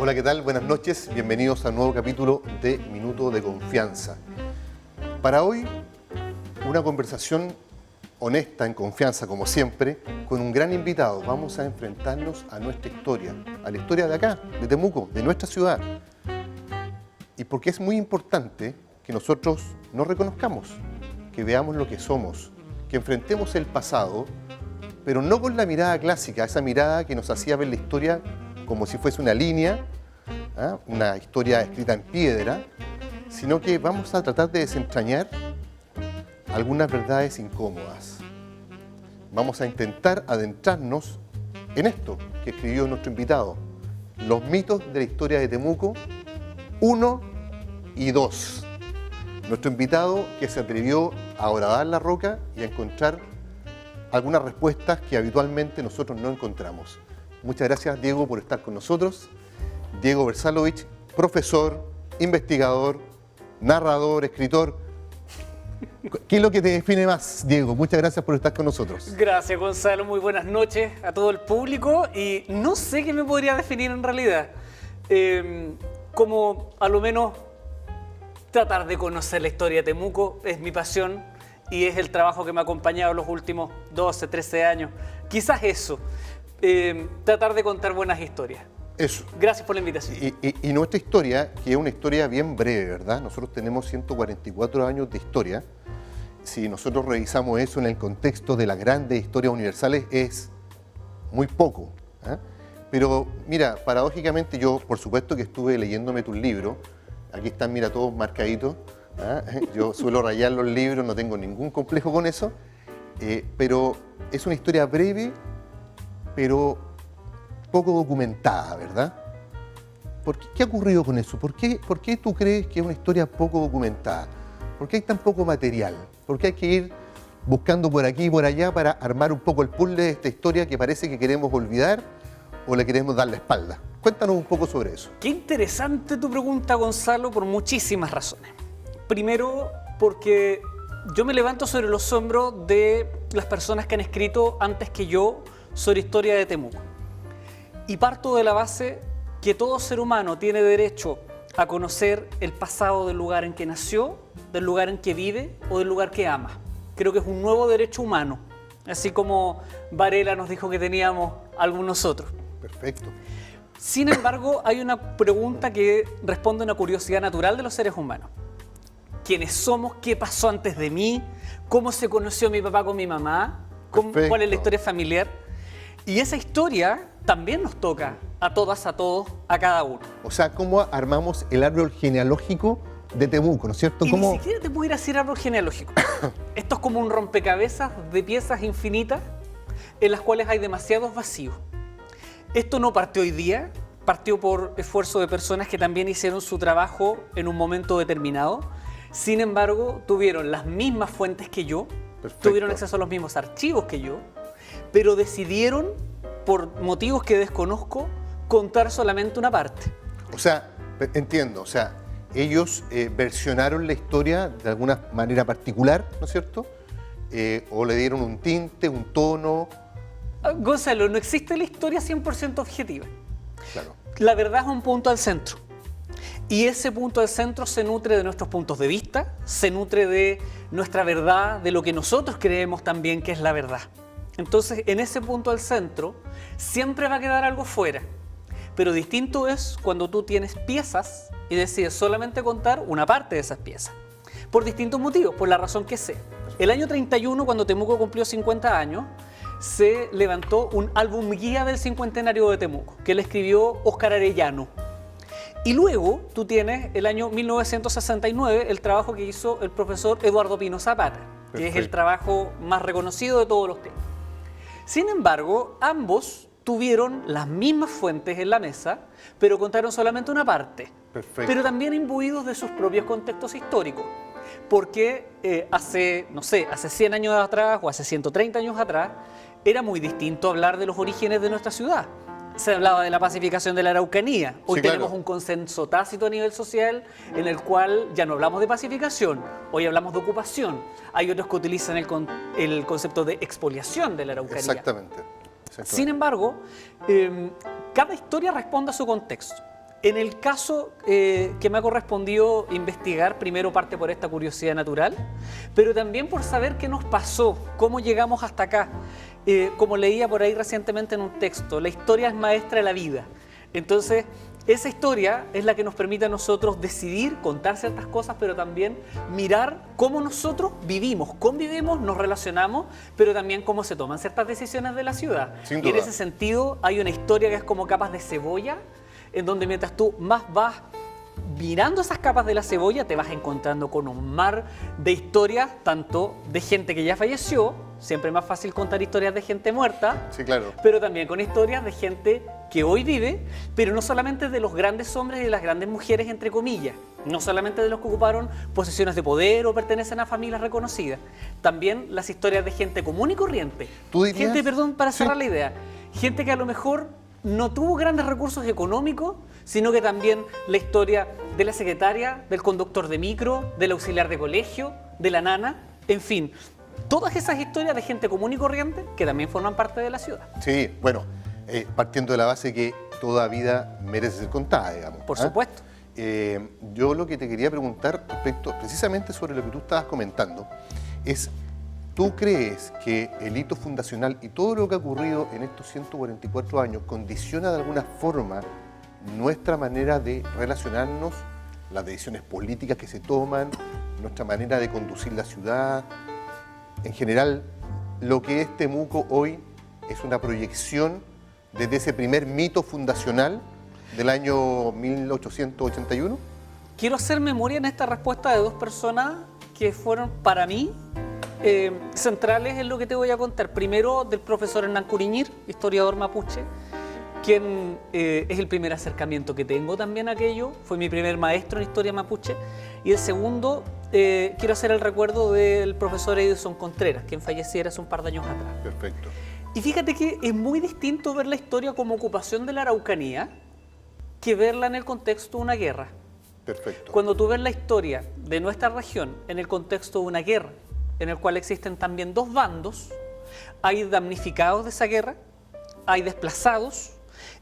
Hola, ¿qué tal? Buenas noches. Bienvenidos a un nuevo capítulo de Minuto de Confianza. Para hoy, una conversación honesta, en confianza, como siempre, con un gran invitado. Vamos a enfrentarnos a nuestra historia, a la historia de acá, de Temuco, de nuestra ciudad. Y porque es muy importante que nosotros nos reconozcamos, que veamos lo que somos, que enfrentemos el pasado, pero no con la mirada clásica, esa mirada que nos hacía ver la historia como si fuese una línea, una historia escrita en piedra, sino que vamos a tratar de desentrañar algunas verdades incómodas. Vamos a intentar adentrarnos en esto que escribió nuestro invitado, los mitos de la historia de Temuco 1 y 2. Nuestro invitado que se atrevió a horadar la roca y a encontrar algunas respuestas que habitualmente nosotros no encontramos. Muchas gracias, Diego, por estar con nosotros. Diego Versalovich, profesor, investigador, narrador, escritor. ¿Qué es lo que te define más, Diego? Muchas gracias por estar con nosotros. Gracias, Gonzalo. Muy buenas noches a todo el público. Y no sé qué me podría definir en realidad. Como a lo menos tratar de conocer la historia de Temuco es mi pasión y es el trabajo que me ha acompañado los últimos 12, 13 años. Quizás eso. Tratar de contar buenas historias. Eso. Gracias por la invitación. Y nuestra historia, que es una historia bien breve, ¿verdad? Nosotros tenemos 144 años de historia. Si nosotros revisamos eso en el contexto de las grandes historias universales, es muy poco. Pero mira, paradójicamente yo, por supuesto que estuve leyéndome tus libros. Aquí están, mira, todos marcaditos. Yo suelo rayar los libros, no tengo ningún complejo con eso. Pero es una historia breve, pero poco documentada, ¿verdad? ¿Qué ha ocurrido con eso? ¿Por qué tú crees que es una historia poco documentada? ¿Por qué hay tan poco material? ¿Por qué hay que ir buscando por aquí y por allá para armar un poco el puzzle de esta historia que parece que queremos olvidar o le queremos dar la espalda? Cuéntanos un poco sobre eso. Qué interesante tu pregunta, Gonzalo, por muchísimas razones. Primero, porque yo me levanto sobre los hombros de las personas que han escrito antes que yo sobre historia de Temuco. Y parto de la base que todo ser humano tiene derecho a conocer el pasado del lugar en que nació, del lugar en que vive o del lugar que ama. Creo que es un nuevo derecho humano, así como Varela nos dijo que teníamos algunos otros. Perfecto. Sin embargo, hay una pregunta que responde a una curiosidad natural de los seres humanos. ¿Quiénes somos? ¿Qué pasó antes de mí? ¿Cómo se conoció mi papá con mi mamá? ¿Cuál es la historia familiar? Y esa historia también nos toca a todas, a todos, a cada uno. O sea, ¿cómo armamos el árbol genealógico de Temuco, ¿no es cierto? Y ni siquiera te pudiera decir árbol genealógico. Esto es como un rompecabezas de piezas infinitas en las cuales hay demasiados vacíos. Esto no partió hoy día, partió por esfuerzo de personas que también hicieron su trabajo en un momento determinado. Sin embargo, tuvieron las mismas fuentes que yo, tuvieron acceso a los mismos archivos que yo, pero decidieron, por motivos que desconozco, contar solamente una parte. O sea, entiendo, o sea, ellos versionaron la historia de alguna manera particular, ¿no es cierto? O le dieron un tinte, un tono. Gonzalo, no existe la historia 100% objetiva. Claro. La verdad es un punto al centro. Y ese punto al centro se nutre de nuestros puntos de vista, se nutre de nuestra verdad, de lo que nosotros creemos también que es la verdad. Entonces, en ese punto al centro, siempre va a quedar algo fuera. Pero distinto es cuando tú tienes piezas y decides solamente contar una parte de esas piezas. Por distintos motivos, por la razón que sea. El año 31, cuando Temuco cumplió 50 años, se levantó un álbum guía del cincuentenario de Temuco, que le escribió Óscar Arellano. Y luego tú tienes el año 1969, el trabajo que hizo el profesor Eduardo Pino Zapata, que es el trabajo más reconocido de todos los tiempos. Sin embargo, ambos tuvieron las mismas fuentes en la mesa, pero contaron solamente una parte. Perfecto. Pero también imbuidos de sus propios contextos históricos. Porque hace 100 años atrás o hace 130 años atrás, era muy distinto hablar de los orígenes de nuestra ciudad. Se hablaba de la pacificación de la Araucanía. Hoy Sí, claro. tenemos un consenso tácito a nivel social en el cual ya no hablamos de pacificación, hoy hablamos de ocupación. Hay otros que utilizan el concepto de expoliación de la Araucanía. Exactamente. Sin embargo, cada historia responde a su contexto. En el caso que me ha correspondido investigar, primero parte por esta curiosidad natural, pero también por saber qué nos pasó, cómo llegamos hasta acá. Como leía por ahí recientemente en un texto, la historia es maestra de la vida. Entonces, esa historia es la que nos permite a nosotros decidir, contar ciertas cosas, pero también mirar cómo nosotros vivimos, convivimos, nos relacionamos, pero también cómo se toman ciertas decisiones de la ciudad. Sin Y en duda. ese sentido hay una historia que es como capas de cebolla, en donde mientras tú más vas mirando esas capas de la cebolla, te vas encontrando con un mar de historias, tanto de gente que ya falleció, siempre es más fácil contar historias de gente muerta, Sí, claro. pero también con historias de gente que hoy vive, pero no solamente de los grandes hombres y de las grandes mujeres, entre comillas, no solamente de los que ocuparon posiciones de poder o pertenecen a familias reconocidas, también las historias de gente común y corriente. ¿Tú dirías? Gente, perdón, para Sí. cerrar la idea, gente que a lo mejor no tuvo grandes recursos económicos, sino que también la historia de la secretaria, del conductor de micro, del auxiliar de colegio, de la nana, en fin, todas esas historias de gente común y corriente que también forman parte de la ciudad. Sí, bueno, partiendo de la base que toda vida merece ser contada, digamos. Por ¿ah? supuesto. Yo lo que te quería preguntar respecto precisamente sobre lo que tú estabas comentando es, ¿tú crees que el hito fundacional y todo lo que ha ocurrido en estos 144 años condiciona de alguna forma nuestra manera de relacionarnos, las decisiones políticas que se toman, nuestra manera de conducir la ciudad? En general, lo que es Temuco hoy es una proyección desde ese primer mito fundacional del año 1881. Quiero hacer memoria en esta respuesta de dos personas que fueron para mí centrales en lo que te voy a contar. Primero, del profesor Hernán Curiñir, historiador mapuche, quien es el primer acercamiento que tengo también a aquello, fue mi primer maestro en historia mapuche. Y el segundo, quiero hacer el recuerdo del profesor Edison Contreras, quien falleciera hace un par de años atrás. Perfecto. Y fíjate que es muy distinto ver la historia como ocupación de la Araucanía que verla en el contexto de una guerra. Perfecto. Cuando tú ves la historia de nuestra región en el contexto de una guerra, en el cual existen también dos bandos, hay damnificados de esa guerra, hay desplazados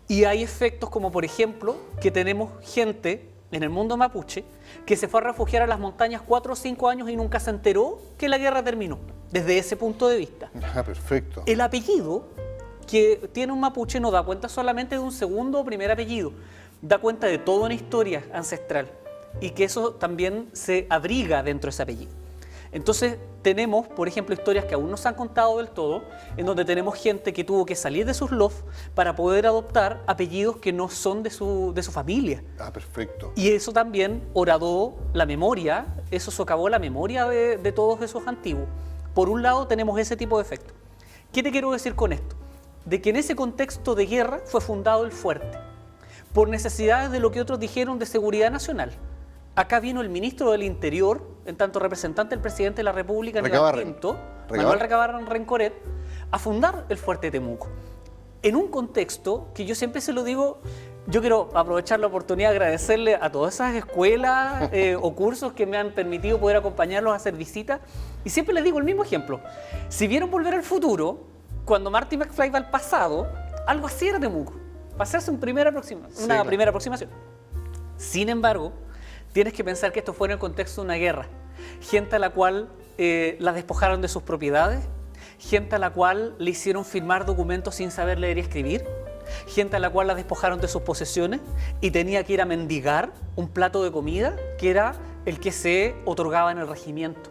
y hay efectos como, por ejemplo, que tenemos gente en el mundo mapuche que se fue a refugiar a las montañas 4 o 5 años y nunca se enteró que la guerra terminó, desde ese punto de vista. Ah, perfecto. El apellido que tiene un mapuche no da cuenta solamente de un segundo o primer apellido, da cuenta de toda una historia ancestral y que eso también se abriga dentro de ese apellido. Entonces tenemos, por ejemplo, historias que aún no se han contado del todo, en donde tenemos gente que tuvo que salir de sus lofts para poder adoptar apellidos que no son de su familia. Ah, perfecto. Y eso también horadó la memoria, eso socavó la memoria de todos esos antiguos. Por un lado tenemos ese tipo de efecto. ¿Qué te quiero decir con esto? De que en ese contexto de guerra fue fundado el fuerte, por necesidades de lo que otros dijeron de seguridad nacional. Acá vino el ministro del Interior, en tanto representante del presidente de la República, Recabarren. Manuel Recabarren Rencoret, a fundar el fuerte de Temuco. En un contexto que yo siempre se lo digo, yo quiero aprovechar la oportunidad de agradecerle a todas esas escuelas o cursos que me han permitido poder acompañarlos a hacer visitas. Y siempre les digo el mismo ejemplo. Si vieron Volver al Futuro, cuando Marty McFly va al pasado, algo así era Temuco, para hacerse una primera aproximación. Sin embargo, tienes que pensar que esto fue en el contexto de una guerra. Gente a la cual la despojaron de sus propiedades, gente a la cual le hicieron firmar documentos sin saber leer y escribir, gente a la cual la despojaron de sus posesiones y tenía que ir a mendigar un plato de comida que era el que se otorgaba en el regimiento.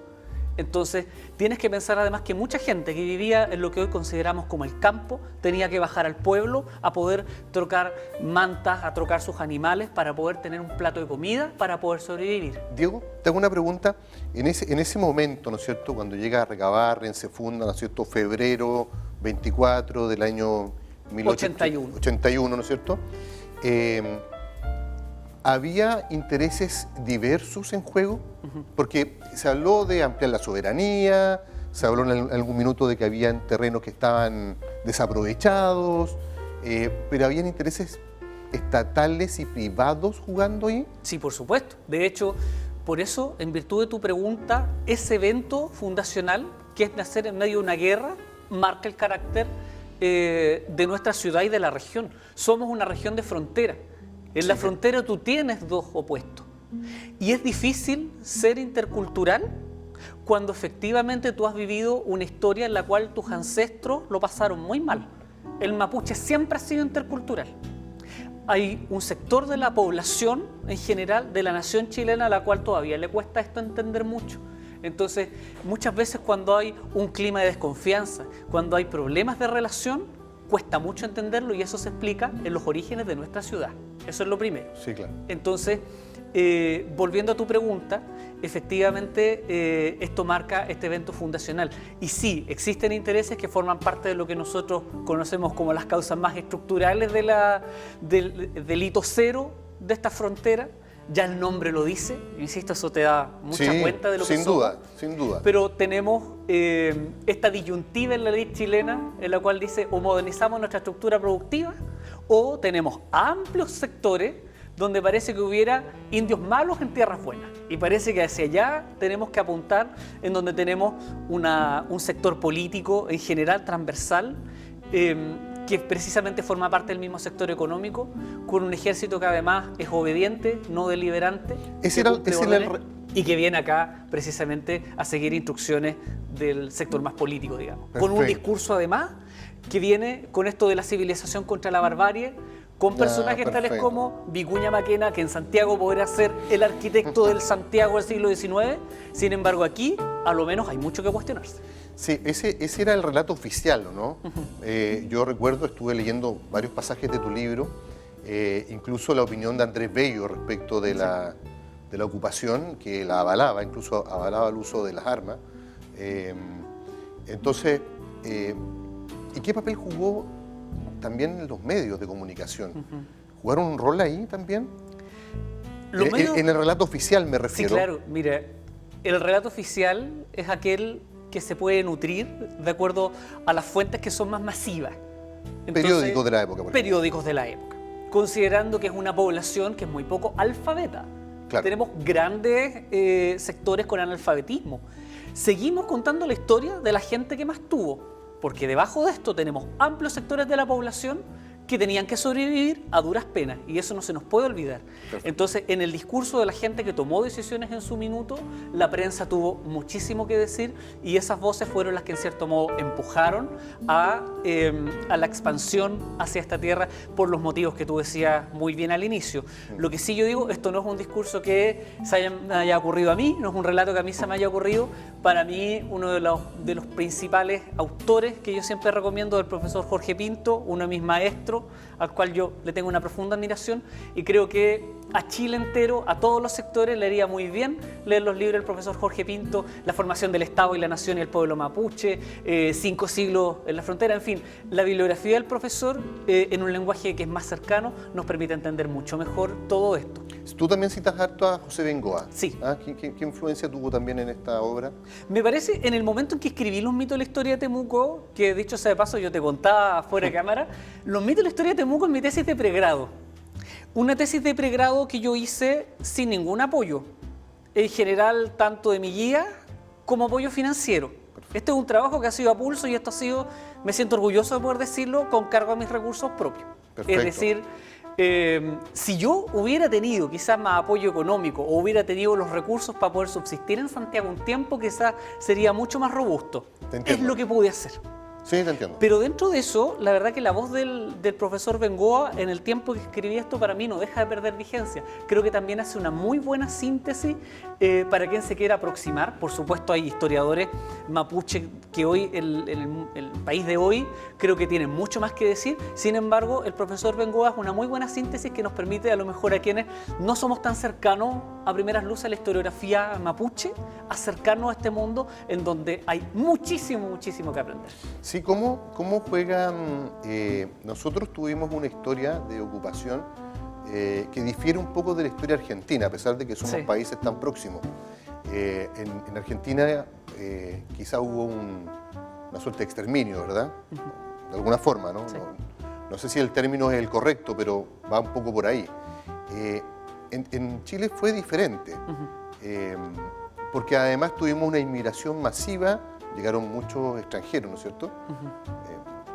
Entonces, tienes que pensar además que mucha gente que vivía en lo que hoy consideramos como el campo tenía que bajar al pueblo a poder trocar mantas, a trocar sus animales para poder tener un plato de comida, para poder sobrevivir. Diego, te hago una pregunta. En ese momento, ¿no es cierto?, cuando llega Recabarren, se funda, ¿no es cierto?, febrero 24 del año 1881, ¿no es cierto? ¿Había intereses diversos en juego? Porque se habló de ampliar la soberanía, se habló en algún minuto de que habían terrenos que estaban desaprovechados, pero ¿habían intereses estatales y privados jugando ahí? Sí, por supuesto. De hecho, por eso, en virtud de tu pregunta, ese evento fundacional, que es nacer en medio de una guerra, marca el carácter de nuestra ciudad y de la región. Somos una región de frontera. En la frontera tú tienes dos opuestos. Y es difícil ser intercultural cuando efectivamente tú has vivido una historia en la cual tus ancestros lo pasaron muy mal. El mapuche siempre ha sido intercultural. Hay un sector de la población en general de la nación chilena a la cual todavía le cuesta esto entender mucho. Entonces, muchas veces cuando hay un clima de desconfianza, cuando hay problemas de relación, cuesta mucho entenderlo y eso se explica en los orígenes de nuestra ciudad. Eso es lo primero. Sí, claro. Entonces, volviendo a tu pregunta, efectivamente esto marca este evento fundacional. Y sí, existen intereses que forman parte de lo que nosotros conocemos como las causas más estructurales del hito cero de esta frontera. Ya el nombre lo dice, insisto, eso te da mucha cuenta de lo que somos. Sin duda, sin duda. Pero tenemos esta disyuntiva en la ley chilena en la cual dice o modernizamos nuestra estructura productiva o tenemos amplios sectores donde parece que hubiera indios malos en tierras buenas. Y parece que hacia allá tenemos que apuntar, en donde tenemos un sector político en general transversal, que precisamente forma parte del mismo sector económico, con un ejército que además es obediente, no deliberante, y que viene acá precisamente a seguir instrucciones del sector más político, digamos. Perfecto. Con un discurso además que viene con esto de la civilización contra la barbarie, con personajes tales como Vicuña Maquena, que en Santiago podría ser el arquitecto del Santiago del siglo XIX, sin embargo aquí a lo menos hay mucho que cuestionarse. Sí, ese era el relato oficial, ¿no? Yo recuerdo, estuve leyendo varios pasajes de tu libro, incluso la opinión de Andrés Bello respecto de la ocupación, que la avalaba, incluso avalaba el uso de las armas. Entonces, ¿y qué papel jugó también los medios de comunicación? ¿Jugaron un rol ahí también? En el relato oficial me refiero. Sí, claro. Mira, el relato oficial es aquel que se puede nutrir de acuerdo a las fuentes que son más masivas. Entonces, periódicos de la época, por ejemplo. Periódicos de la época. Considerando que es una población que es muy poco alfabeta. Claro. Tenemos grandes sectores con analfabetismo. Seguimos contando la historia de la gente que más tuvo, porque debajo de esto tenemos amplios sectores de la población que tenían que sobrevivir a duras penas, y eso no se nos puede olvidar. Perfecto. Entonces, en el discurso de la gente que tomó decisiones en su minuto, la prensa tuvo muchísimo que decir, y esas voces fueron las que en cierto modo empujaron a la expansión hacia esta tierra por los motivos que tú decías muy bien al inicio. Lo que sí yo digo, esto no es un discurso que me haya ocurrido a mí, no es un relato que a mí se me haya ocurrido. Para mí, uno de los principales autores que yo siempre recomiendo es el profesor Jorge Pinto, uno de mis maestros, al cual yo le tengo una profunda admiración, y creo que a Chile entero, a todos los sectores, le haría muy bien leer los libros del profesor Jorge Pinto, La formación del Estado y la Nación y el pueblo mapuche, 5 siglos en la frontera, en fin, la bibliografía del profesor en un lenguaje que es más cercano nos permite entender mucho mejor todo esto. Tú también citas harto a José Bengoa. Sí. ¿Qué influencia tuvo también en esta obra? Me parece, en el momento en que escribí los mitos de la historia de Temuco, que dicho sea de paso yo te contaba fuera de cámara, los mitos de la historia de Temuco es mi tesis de pregrado. Una tesis de pregrado que yo hice sin ningún apoyo, en general tanto de mi guía como apoyo financiero. Perfecto. Este es un trabajo que ha sido a pulso y esto ha sido, me siento orgulloso de poder decirlo, con cargo a mis recursos propios. Perfecto. Es decir, si yo hubiera tenido quizás más apoyo económico o hubiera tenido los recursos para poder subsistir en Santiago un tiempo, quizás sería mucho más robusto. Es lo que pude hacer. Sí, te entiendo. Pero dentro de eso, la verdad que la voz del profesor Bengoa, en el tiempo que escribí esto, para mí no deja de perder vigencia. Creo que también hace una muy buena síntesis para quien se quiera aproximar. Por supuesto, hay historiadores mapuche que hoy, el país de hoy, creo que tienen mucho más que decir. Sin embargo, el profesor Bengoa es una muy buena síntesis que nos permite, a lo mejor a quienes no somos tan cercanos a primeras luces a la historiografía mapuche, acercarnos a este mundo en donde hay muchísimo, muchísimo que aprender. Sí, ¿cómo juegan? Nosotros tuvimos una historia de ocupación que difiere un poco de la historia argentina, a pesar de que somos países tan próximos. En Argentina quizá hubo una suerte de exterminio, ¿verdad? De alguna forma, ¿no? Sí. No sé si el término es el correcto, pero va un poco por ahí. En Chile fue diferente, porque además tuvimos una inmigración masiva. Llegaron muchos extranjeros, ¿no es cierto?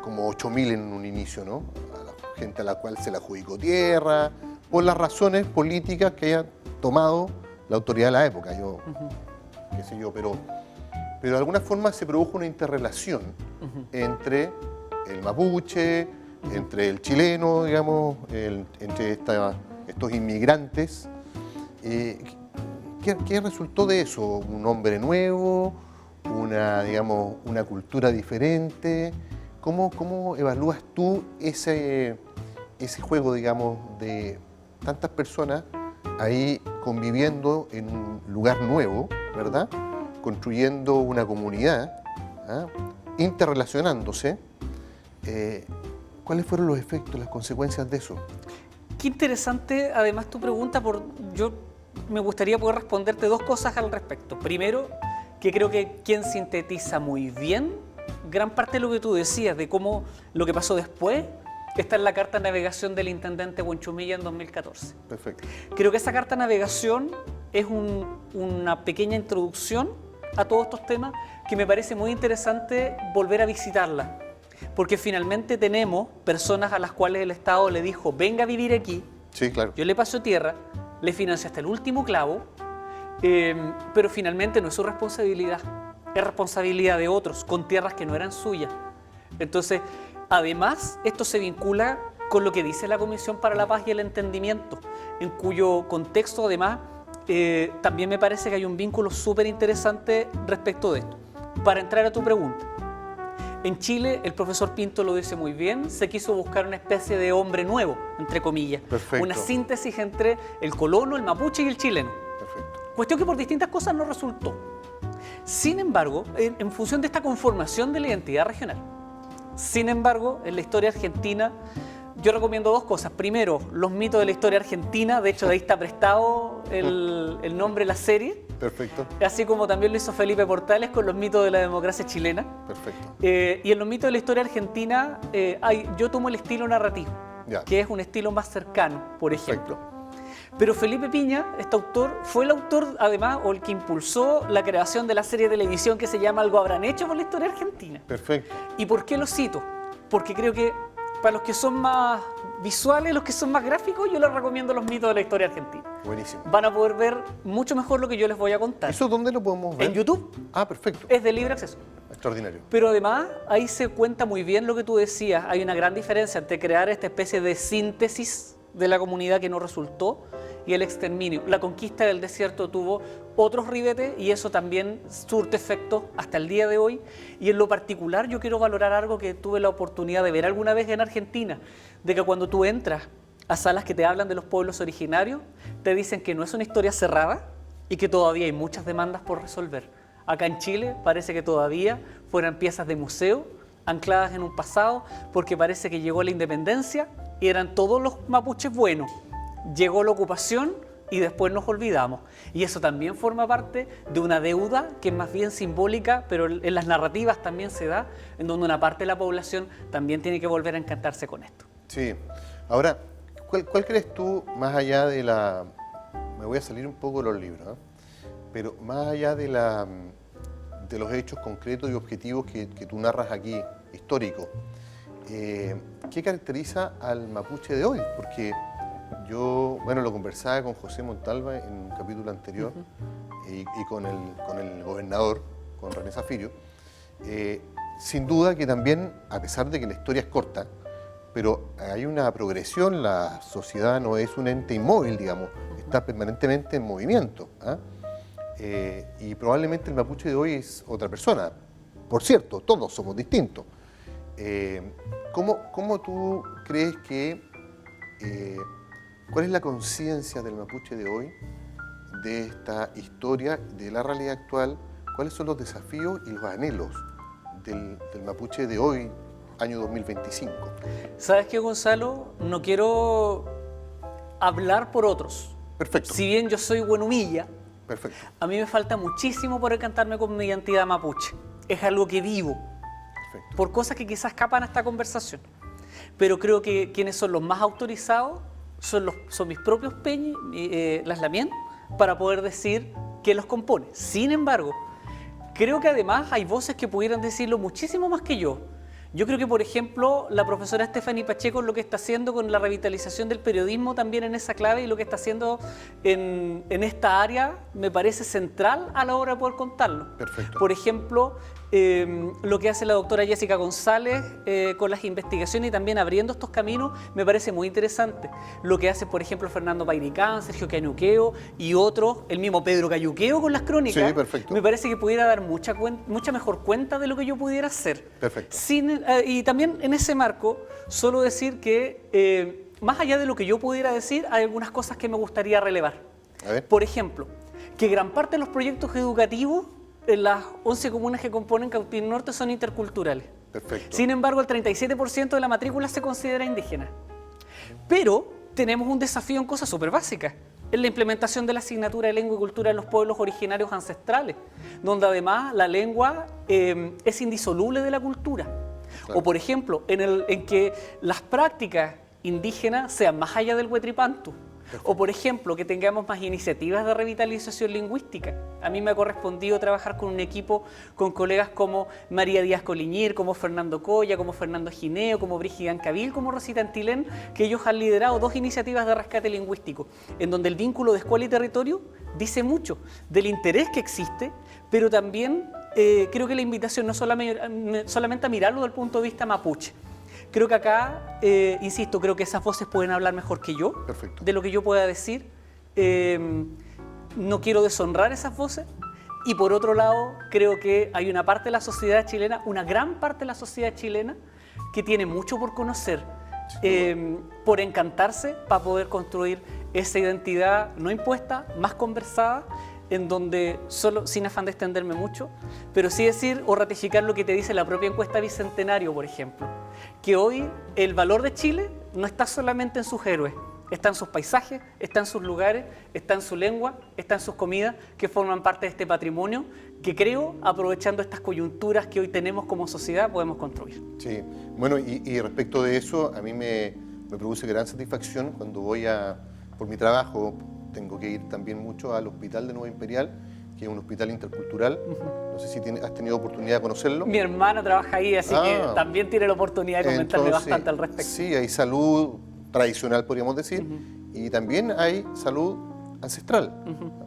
Como 8.000 en un inicio, ¿no? A la gente a la cual se le adjudicó tierra, por las razones políticas que haya tomado la autoridad de la época. Qué sé yo, pero de alguna forma se produjo una interrelación entre el mapuche, entre el chileno, digamos, entre estos inmigrantes. ¿Qué resultó de eso? ¿Un hombre nuevo? Digamos, una cultura diferente? ¿Cómo evalúas tú ese juego, digamos, de tantas personas ahí conviviendo en un lugar nuevo, ¿verdad? Construyendo una comunidad, ¿ah? Interrelacionándose? ¿Cuáles fueron los efectos, las consecuencias de eso? Qué interesante, además, tu pregunta. Yo me gustaría poder responderte dos cosas al respecto. Primero, que creo que quien sintetiza muy bien gran parte de lo que tú decías, de cómo lo que pasó después, está en la carta de navegación del intendente Buenchumilla en 2014. Perfecto. Creo que esa carta de navegación es una pequeña introducción a todos estos temas que me parece muy interesante volver a visitarla. Porque finalmente tenemos personas a las cuales el Estado le dijo, venga a vivir aquí. Sí, claro. Yo le paso tierra, le financio hasta el último clavo, pero finalmente no es su responsabilidad. Es responsabilidad de otros, con tierras que no eran suyas. Entonces, además, esto se vincula con lo que dice la Comisión para la Paz y el Entendimiento, en cuyo contexto, además, también me parece que hay un vínculo súper interesante respecto de esto. Para entrar a tu pregunta, en Chile, el profesor Pinto lo dice muy bien, se quiso buscar una especie de hombre nuevo, entre comillas. Perfecto. Una síntesis entre el colono, el mapuche y el chileno. Perfecto. Cuestión que por distintas cosas no resultó. Sin embargo, en función de esta conformación de la identidad regional, sin embargo, en la historia argentina, yo recomiendo dos cosas. Primero, los mitos de la historia argentina, de hecho de ahí está prestado el nombre de la serie. Perfecto. Así como también lo hizo Felipe Portales con los mitos de la democracia chilena. Perfecto. Y en los mitos de la historia argentina, yo tomo el estilo narrativo, Ya. que es un estilo más cercano, por ejemplo. Perfecto. Pero Felipe Piña, este autor, fue el autor, además, o el que impulsó la creación de la serie de televisión que se llama Algo habrán hecho por la historia argentina. Perfecto. ¿Y por qué lo cito? Porque creo que para los que son más visuales, los que son más gráficos, yo les recomiendo los mitos de la historia argentina. Buenísimo. Van a poder ver mucho mejor lo que yo les voy a contar. ¿Eso dónde lo podemos ver? En YouTube. Ah, perfecto. Es de libre acceso. Extraordinario. Pero además, ahí se cuenta muy bien lo que tú decías. Hay una gran diferencia entre crear esta especie de síntesis de la comunidad que no resultó y el exterminio. La conquista del desierto tuvo otros ribetes y eso también surte efectos hasta el día de hoy. Y en lo particular yo quiero valorar algo que tuve la oportunidad de ver alguna vez en Argentina, de que cuando tú entras a salas que te hablan de los pueblos originarios, te dicen que no es una historia cerrada y que todavía hay muchas demandas por resolver. Acá en Chile parece que todavía fueran piezas de museo ancladas en un pasado, porque parece que llegó la independencia y eran todos los mapuches buenos. Llegó la ocupación y después nos olvidamos. Y eso también forma parte de una deuda que es más bien simbólica, pero en las narrativas también se da, en donde una parte de la población también tiene que volver a encantarse con esto. Sí. Ahora, ¿cuál crees tú, más allá de la... Me voy a salir un poco de los libros, ¿eh? Pero más allá de los hechos concretos y objetivos que tú narras aquí, históricos, ¿qué caracteriza al mapuche de hoy? Porque yo, lo conversaba con José Montalva en un capítulo anterior y con el gobernador, con René Zafirio. Sin duda que también, a pesar de que la historia es corta, pero hay una progresión, la sociedad no es un ente inmóvil, digamos, está permanentemente en movimiento, ¿ah? Y probablemente el mapuche de hoy es otra persona. Por cierto, todos somos distintos. ¿Cómo tú crees que... ¿Cuál es la conciencia del mapuche de hoy, de esta historia, de la realidad actual? ¿Cuáles son los desafíos y los anhelos del mapuche de hoy, año 2025? ¿Sabes qué, Gonzalo? No quiero hablar por otros. Perfecto. Si bien yo soy buenumilla, Perfecto. a mí me falta muchísimo por encantarme con mi identidad mapuche. Es algo que vivo, Perfecto. por cosas que quizás escapan a esta conversación. Pero creo que quienes son los más autorizados son mis propios peñis, las lamien, para poder decir qué los compone. Sin embargo, creo que además hay voces que pudieran decirlo muchísimo más que yo. Yo creo que, por ejemplo, la profesora Stephanie Pacheco lo que está haciendo con la revitalización del periodismo también en esa clave y lo que está haciendo en esta área me parece central a la hora de poder contarlo. Perfecto. Por ejemplo, lo que hace la doctora Jessica González con las investigaciones y también abriendo estos caminos me parece muy interesante. Lo que hace, por ejemplo, Fernando Pairicán, Sergio Cayuqueo y otros, el mismo Pedro Cayuqueo con las crónicas, Sí, perfecto. me parece que pudiera dar mucha mejor cuenta de lo que yo pudiera hacer. Perfecto. Y también en ese marco, solo decir que más allá de lo que yo pudiera decir, hay algunas cosas que me gustaría relevar. A ver. Por ejemplo, que gran parte de los proyectos educativos en las 11 comunas que componen Cautín Norte son interculturales. Perfecto. Sin embargo, el 37% de la matrícula se considera indígena. Pero tenemos un desafío en cosas súper básicas, en la implementación de la asignatura de lengua y cultura en los pueblos originarios ancestrales, donde además la lengua es indisoluble de la cultura. Claro. O por ejemplo, en que las prácticas indígenas sean más allá del huetripantu. O por ejemplo, que tengamos más iniciativas de revitalización lingüística. A mí me ha correspondido trabajar con un equipo con colegas como María Díaz Coliñir, como Fernando Coya, como Fernando Gineo, como Brígida Ancabil, como Rosita Antilén, que ellos han liderado 2 iniciativas de rescate lingüístico, en donde el vínculo de escuela y territorio dice mucho del interés que existe, pero también creo que la invitación no solamente a mirarlo desde el punto de vista mapuche. Creo que acá, insisto, creo que esas voces pueden hablar mejor que yo. Perfecto. De lo que yo pueda decir. No quiero deshonrar esas voces. Y por otro lado, creo que hay una parte de la sociedad chilena, una gran parte de la sociedad chilena, que tiene mucho por conocer, por encantarse, para poder construir esa identidad no impuesta, más conversada, en donde, solo sin afán de extenderme mucho, pero sí decir o ratificar lo que te dice la propia encuesta Bicentenario, por ejemplo, que hoy el valor de Chile no está solamente en sus héroes, está en sus paisajes, está en sus lugares, está en su lengua, está en sus comidas, que forman parte de este patrimonio que creo, aprovechando estas coyunturas que hoy tenemos como sociedad, podemos construir. Sí, bueno, y respecto de eso, a mí me produce gran satisfacción cuando voy por mi trabajo, tengo que ir también mucho al Hospital de Nueva Imperial, que es un hospital intercultural. No sé si has tenido oportunidad de conocerlo. Mi hermana trabaja ahí, así que también tiene la oportunidad de comentarme bastante al respecto. Sí, hay salud tradicional, podríamos decir, y también hay salud ancestral.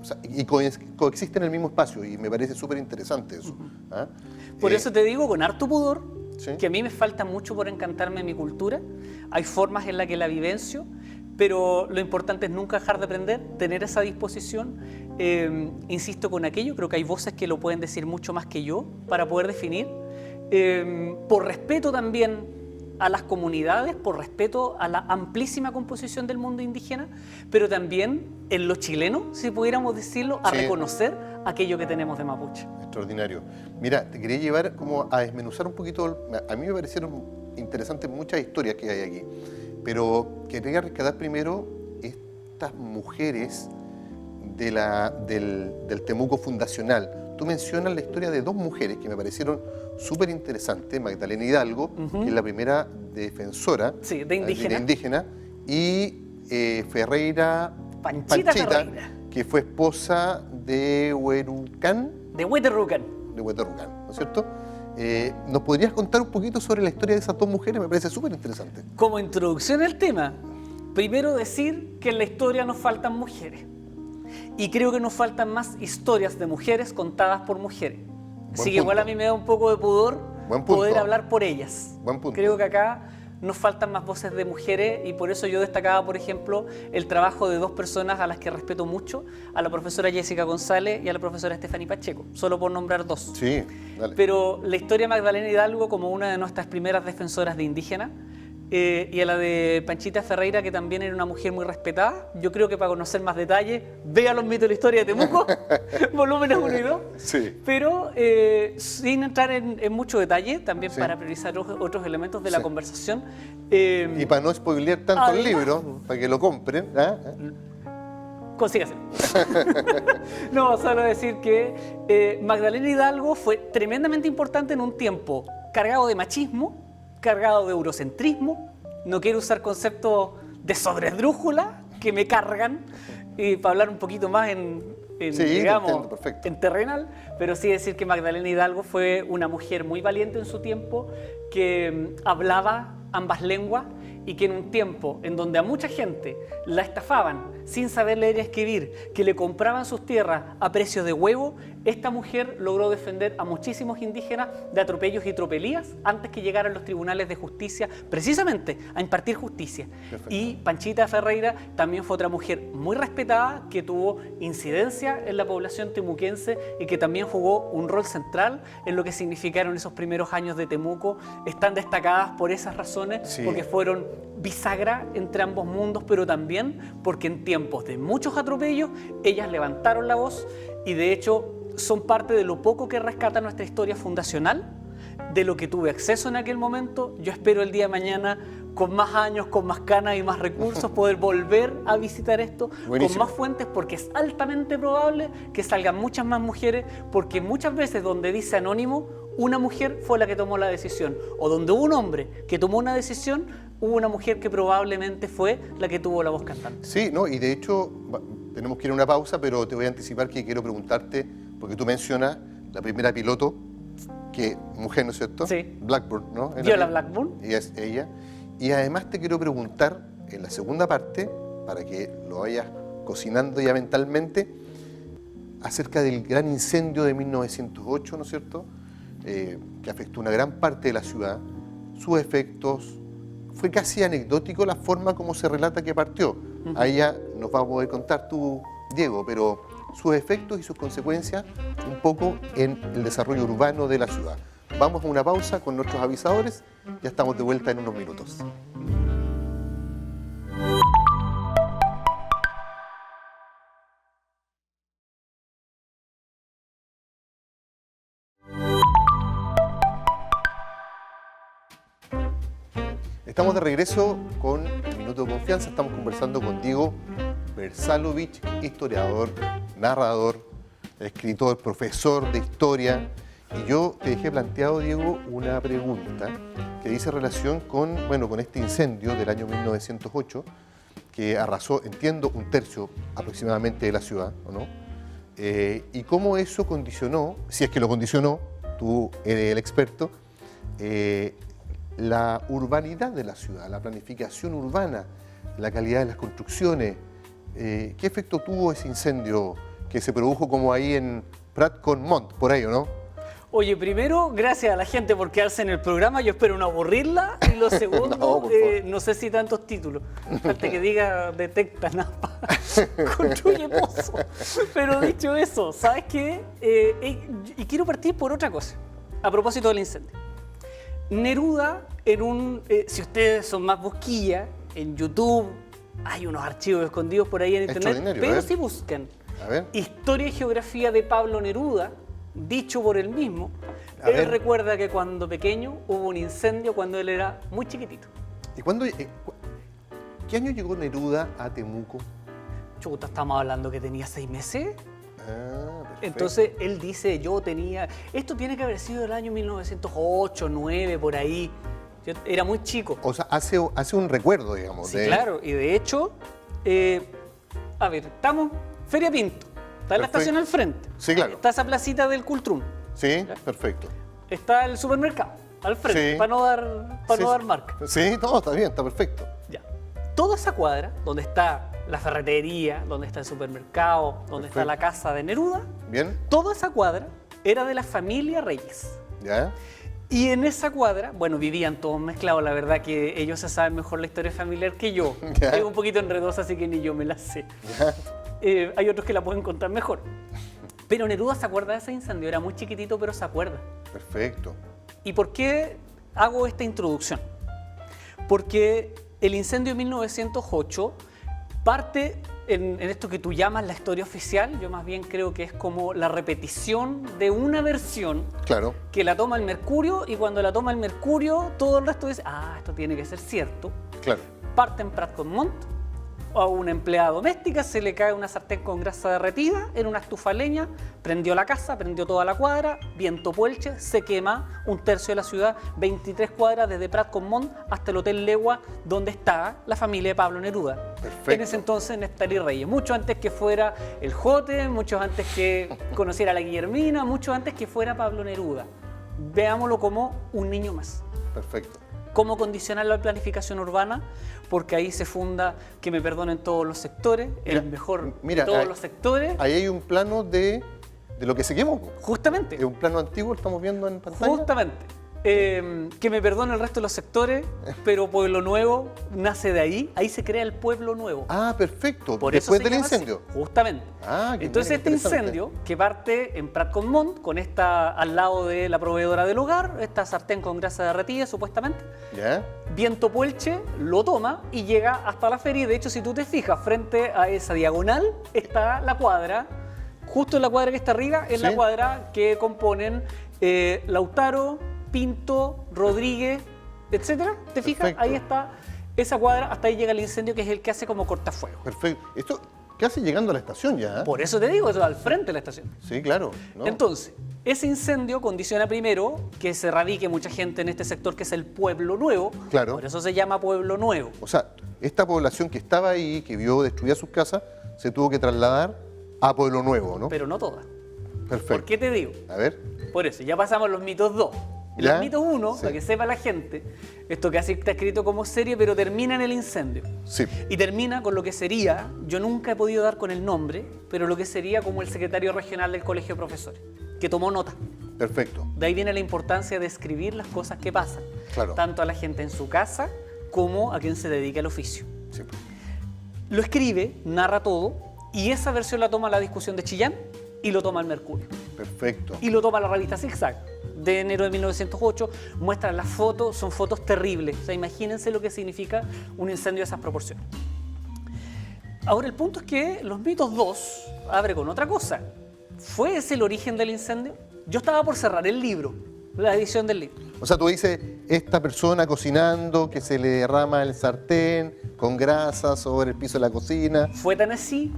O sea, y coexisten en el mismo espacio, y me parece súper interesante eso. ¿Ah? Por eso te digo, con harto pudor, ¿sí? que a mí me falta mucho por encantarme en mi cultura. Hay formas en las que la vivencio, pero lo importante es nunca dejar de aprender, tener esa disposición. Insisto con aquello, creo que hay voces que lo pueden decir mucho más que yo para poder definir. Por respeto también a las comunidades, por respeto a la amplísima composición del mundo indígena, pero también en lo chileno, si pudiéramos decirlo, a reconocer aquello que tenemos de mapuche. Extraordinario. Mira, te quería llevar como a desmenuzar un poquito, a mí me parecieron interesantes muchas historias que hay aquí, pero quería rescatar primero estas mujeres del Temuco fundacional. Tú mencionas la historia de 2 mujeres que me parecieron súper interesantes, Magdalena Hidalgo, que es la primera defensora de indígena, y Panchita Ferreira, que fue esposa de Huerucán. De Hueterrucán. ¿No es cierto? ¿Nos podrías contar un poquito sobre la historia de esas 2 mujeres? Me parece súper interesante. Como introducción al tema, primero decir que en la historia nos faltan mujeres. Y creo que nos faltan más historias de mujeres contadas por mujeres. Así que igual a mí me da un poco de pudor poder hablar por ellas. Buen punto. Creo que acá nos faltan más voces de mujeres y por eso yo destacaba, por ejemplo, el trabajo de 2 personas a las que respeto mucho, a la profesora Jessica González y a la profesora Stephanie Pacheco, solo por nombrar 2. Sí, dale. Pero la historia de Magdalena Hidalgo como una de nuestras primeras defensoras de indígenas, y a la de Panchita Ferreira, que también era una mujer muy respetada. Yo creo que para conocer más detalles, vea los mitos de la historia de Temuco, volúmenes 1 y 2. Sí. Pero sin entrar en mucho detalle, también para priorizar otros elementos de la conversación. Y para no spoilear tanto el libro, para que lo compren. Consígase. No, solo decir que Magdalena Hidalgo fue tremendamente importante en un tiempo cargado de machismo, cargado de eurocentrismo, no quiero usar conceptos de sobresdrújula que me cargan, y para hablar un poquito más Sí, te digamos, entiendo, perfecto. en terrenal, pero sí decir que Magdalena Hidalgo fue una mujer muy valiente en su tiempo, que hablaba ambas lenguas y que en un tiempo en donde a mucha gente la estafaban sin saber leer y escribir, que le compraban sus tierras a precio de huevo, esta mujer logró defender a muchísimos indígenas de atropellos y tropelías antes que llegaran los tribunales de justicia, precisamente a impartir justicia. Perfecto. Y Panchita Ferreira también fue otra mujer muy respetada que tuvo incidencia en la población temuquense y que también jugó un rol central en lo que significaron esos primeros años de Temuco. Están destacadas por esas razones, Sí. porque fueron bisagra entre ambos mundos, pero también porque en tiempos de muchos atropellos ellas levantaron la voz y de hecho son parte de lo poco que rescata nuestra historia fundacional, de lo que tuve acceso en aquel momento. Yo espero el día de mañana, con más años, con más canas y más recursos, poder volver a visitar esto Buenísimo. con más fuentes, porque es altamente probable que salgan muchas más mujeres, porque muchas veces donde dice anónimo, una mujer fue la que tomó la decisión, o donde hubo un hombre que tomó una decisión, hubo una mujer que probablemente fue la que tuvo la voz cantante. Sí, no, y de hecho tenemos que ir a una pausa, pero te voy a anticipar que quiero preguntarte, porque tú mencionas la primera piloto, que mujer, ¿no es cierto? Sí. Blackburn, ¿no? Viola Blackburn. Y es ella. Y además te quiero preguntar, en la segunda parte, para que lo vayas cocinando ya mentalmente, acerca del gran incendio de 1908, ¿no es cierto? Que afectó una gran parte de la ciudad, sus efectos. Fue casi anecdótico la forma como se relata que partió. Ahí ya nos va a poder contar tú, Diego, pero sus efectos y sus consecuencias un poco en el desarrollo urbano de la ciudad. Vamos a una pausa con nuestros avisadores, ya estamos de vuelta en unos minutos. Estamos de regreso con el Minuto de Confianza. Estamos conversando con Diego Versalovich, historiador, narrador, escritor, profesor de historia. Y yo te dejé planteado, Diego, una pregunta que dice relación con, bueno, con este incendio del año 1908 que arrasó, entiendo, un tercio aproximadamente de la ciudad, ¿o no? Y cómo eso condicionó, si es que lo condicionó, tú eres el experto, la urbanidad de la ciudad, la planificación urbana, la calidad de las construcciones. ¿Qué efecto tuvo ese incendio que se produjo como ahí en Prat con Mont, por ahí, ¿o no? Oye, primero, gracias a la gente por quedarse en el programa. Yo espero no aburrirla. Y lo segundo, No, por favor. no sé si tantos títulos. Falta que diga detecta nada, construye pozo. Pero dicho eso, ¿sabes qué? Y quiero partir por otra cosa, a propósito del incendio. Neruda, si ustedes son más busquillas, en YouTube hay unos archivos escondidos por ahí en internet, Extraordinario, a pero ver. si buscan A ver. Historia y Geografía de Pablo Neruda, dicho por él mismo, A él ver. recuerda que cuando pequeño hubo un incendio cuando él era muy chiquitito. ¿Y cuándo, qué año llegó Neruda a Temuco? Chuta, estamos hablando que tenía 6 meses. Ah, perfecto. Entonces él dice, yo tenía... Esto tiene que haber sido el año 1908, 9, por ahí. Yo era muy chico. O sea, hace un recuerdo, digamos. Sí, claro. Y de hecho, a ver, estamos... Feria Pinto. Está la Perfecto. estación al frente. Sí, claro. Está esa placita del Cultrum. Sí, perfecto. Está el supermercado al frente, Sí. para no dar marca. Sí, todo está bien, está perfecto. Ya. Toda esa cuadra, donde está la ferretería, donde está el supermercado, donde está Perfecto. la casa de Neruda, ¿Bien? toda esa cuadra era de la familia Reyes. ¿Ya? Y en esa cuadra, bueno, vivían todos mezclados. La verdad que ellos se saben mejor la historia familiar que yo. Ya. Es un poquito enredosa, así que ni yo me la sé. ¿Ya? Hay otros que la pueden contar mejor. Pero Neruda se acuerda de ese incendio. Era muy chiquitito, pero se acuerda. Perfecto. ¿Y por qué hago esta introducción? Porque el incendio de 1908 parte en esto que tú llamas la historia oficial. Yo más bien creo que es como la repetición de una versión Claro. que la toma el Mercurio, y cuando la toma el Mercurio, todo el resto dice, esto tiene que ser cierto. Claro. Parte en Prat con Mont, a una empleada doméstica se le cae una sartén con grasa derretida en una estufa de leña, prendió la casa, prendió toda la cuadra, viento puelche, se quema un tercio de la ciudad, 23 cuadras desde Prat con Montt hasta el Hotel Legua, donde está la familia de Pablo Neruda. Perfecto. En ese entonces Neftalí Reyes, mucho antes que fuera el Jote, mucho antes que conociera a la Guillermina, mucho antes que fuera Pablo Neruda. Veámoslo como un niño más. Perfecto. ¿Cómo condicionar la planificación urbana? Porque ahí se funda, que me perdonen todos los sectores, el mejor de todos los sectores. Ahí hay un plano de lo que se quemó. Justamente. Es un plano antiguo, lo estamos viendo en pantalla. Justamente. Que me perdone el resto de los sectores, pero Pueblo Nuevo nace de ahí se crea el Pueblo Nuevo. Ah, perfecto. Por eso Después se del llama así, incendio. justamente. Ah, qué Entonces bien, este interesante. incendio que parte en Prat con Montt, con esta al lado de la proveedora del hogar, esta sartén con grasa derretida supuestamente, ¿Ya? viento puelche lo toma y llega hasta la feria. Y de hecho, si tú te fijas, frente a esa diagonal está la cuadra. Justo en la cuadra que está arriba es la Sí. cuadra que componen Lautaro, Pinto, Rodríguez, etcétera. ¿Te fijas? Perfecto. Ahí está esa cuadra, hasta ahí llega el incendio, que es el que hace como cortafuego. Perfecto. Esto casi llegando a la estación ya. Por eso te digo, eso al frente de la estación. Sí, claro. ¿no? Entonces, ese incendio condiciona primero que se radique mucha gente en este sector que es el Pueblo Nuevo. Claro. Por eso se llama Pueblo Nuevo. O sea, esta población que estaba ahí, que vio destruidas sus casas, se tuvo que trasladar a Pueblo Nuevo, ¿no? Pero no toda. Perfecto. ¿Por qué te digo? A ver. Por eso, ya pasamos a los mitos 2. ¿Ya? Los mitos 1, Sí. para que sepa la gente, esto casi está escrito como serie, pero termina en el incendio. Sí. Y termina con lo que sería, yo nunca he podido dar con el nombre, pero lo que sería como el secretario regional del Colegio de Profesores, que tomó nota. Perfecto. De ahí viene la importancia de escribir las cosas que pasan, Claro. tanto a la gente en su casa como a quien se dedica al oficio. Sí. Lo escribe, narra todo, y esa versión la toma la discusión de Chillán y lo toma el Mercurio. Perfecto. Y lo toma la revista Zigzag de enero de 1908, muestra las fotos, son fotos terribles. O sea, imagínense lo que significa un incendio de esas proporciones. Ahora, el punto es que los mitos 2 abre con otra cosa. ¿Fue ese el origen del incendio? Yo estaba por cerrar el libro, la edición del libro. O sea, tú dices, esta persona cocinando, que se le derrama el sartén con grasa sobre el piso de la cocina. ¿Fue tan así?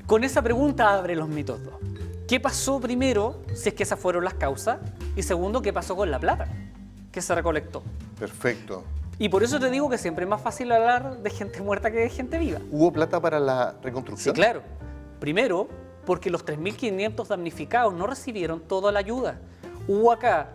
Con esa pregunta abre los mitos 2. ¿Qué pasó primero, si es que esas fueron las causas? Y segundo, ¿qué pasó con la plata que se recolectó? Perfecto. Y por eso te digo que siempre es más fácil hablar de gente muerta que de gente viva. ¿Hubo plata para la Sí, reconstrucción? claro. Primero, porque los 3.500 damnificados no recibieron toda la ayuda. Hubo acá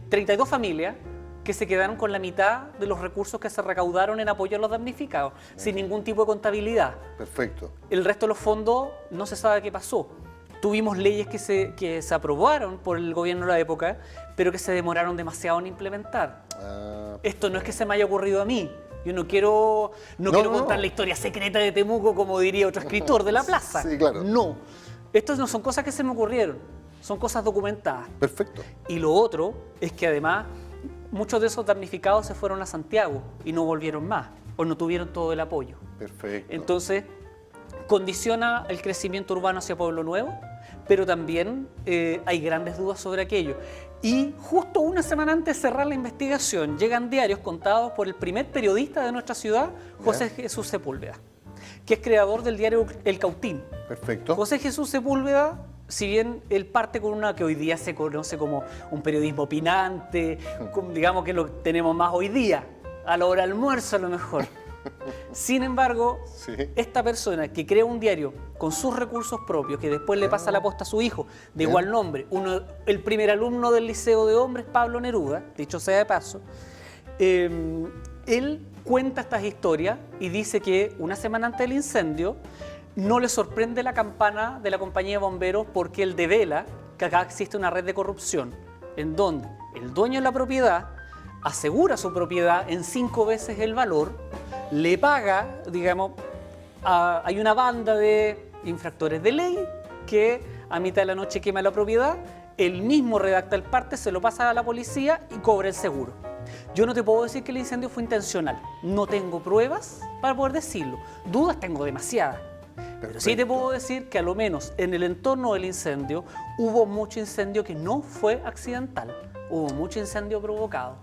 32 familias que se quedaron con la mitad de los recursos que se recaudaron en apoyo a los damnificados, sin ningún tipo de contabilidad. Perfecto. El resto de los fondos no se sabe qué pasó. Tuvimos leyes que se aprobaron por el gobierno de la época, pero que se demoraron demasiado en implementar. Ah, Esto no es que se me haya ocurrido a mí. Yo no quiero contar no. la historia secreta de Temuco, como diría otro escritor de la plaza. Sí, claro. No. Estas no son cosas que se me ocurrieron, son cosas documentadas. perfecto. Y lo otro es que además muchos de esos damnificados se fueron a Santiago y no volvieron más, o no tuvieron todo el apoyo. Perfecto. Entonces, condiciona el crecimiento urbano hacia Pueblo Nuevo, pero también hay grandes dudas sobre aquello. Y justo una semana antes de cerrar la investigación, llegan diarios contados por el primer periodista de nuestra ciudad, José Jesús Sepúlveda, que es creador del diario El Cautín. Perfecto. José Jesús Sepúlveda, si bien él parte con una que hoy día se conoce como un periodismo opinante, digamos que lo tenemos más hoy día, a la hora del almuerzo a lo mejor. Sin embargo, Sí. esta persona que crea un diario con sus recursos propios, que después le pasa la posta a su hijo, de Bien. igual nombre, el primer alumno del Liceo de Hombres, Pablo Neruda, dicho sea de paso, él cuenta estas historias y dice que una semana antes del incendio no le sorprende la campana de la compañía de bomberos porque él devela que acá existe una red de corrupción en donde el dueño de la propiedad asegura su propiedad en 5 veces el valor, le paga, digamos, hay una banda de infractores de ley que a mitad de la noche quema la propiedad, él mismo redacta el parte, se lo pasa a la policía y cobra el seguro. Yo no te puedo decir que el incendio fue intencional, no tengo pruebas para poder decirlo, dudas tengo demasiadas. Pero sí te puedo decir que a lo menos en el entorno del incendio hubo mucho incendio que no fue accidental, hubo mucho incendio provocado.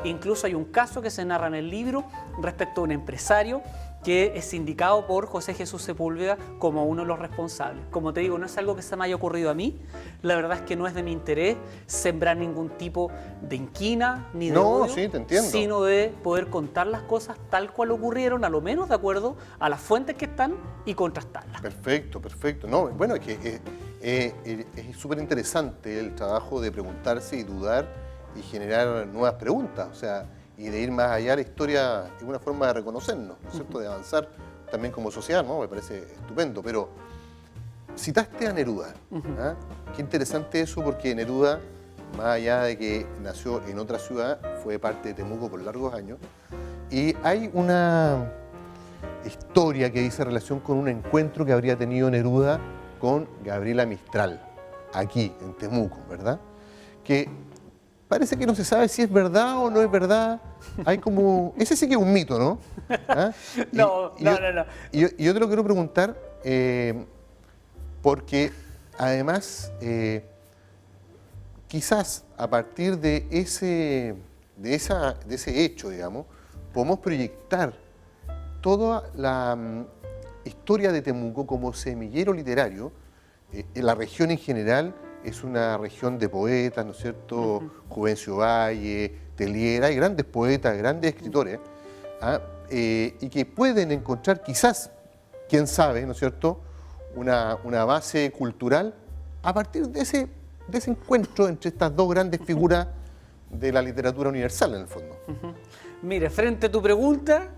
Incluso hay un caso que se narra en el libro respecto a un empresario que es indicado por José Jesús Sepúlveda como uno de los responsables. Como te digo, no es algo que se me haya ocurrido a mí, la verdad es que no es de mi interés sembrar ningún tipo de inquina ni de odio, sí, te entiendo. sino de poder contar las cosas tal cual ocurrieron, a lo menos de acuerdo a las fuentes que están y contrastarlas. Perfecto, perfecto. No, bueno, es que es súper interesante el trabajo de preguntarse y dudar y generar nuevas preguntas, o sea, y de ir más allá. La historia es una forma de reconocernos, ¿no es cierto?, de avanzar también como sociedad, ¿no? Me parece estupendo, pero citaste a Neruda. ¿Ah? Qué interesante eso, porque Neruda, más allá de que nació en otra ciudad, fue parte de Temuco por largos años, y hay una historia que dice relación con un encuentro que habría tenido Neruda con Gabriela Mistral, aquí en Temuco, ¿verdad? Que parece que no se sabe si es verdad o no es verdad. Hay como... Ese sí que es un mito, ¿no? ¿Ah? No. Y yo te lo quiero preguntar porque además quizás a partir de ese hecho, digamos, podemos proyectar toda la historia de Temuco como semillero literario. En la región en general es una región de poetas, ¿no es cierto? Juvencio Valle, Teliera, hay grandes poetas, grandes escritores, y que pueden encontrar quizás, quién sabe, ¿no es cierto?, una base cultural a partir de ese encuentro entre estas dos grandes figuras de la literatura universal, en el fondo. Mire, frente a tu pregunta,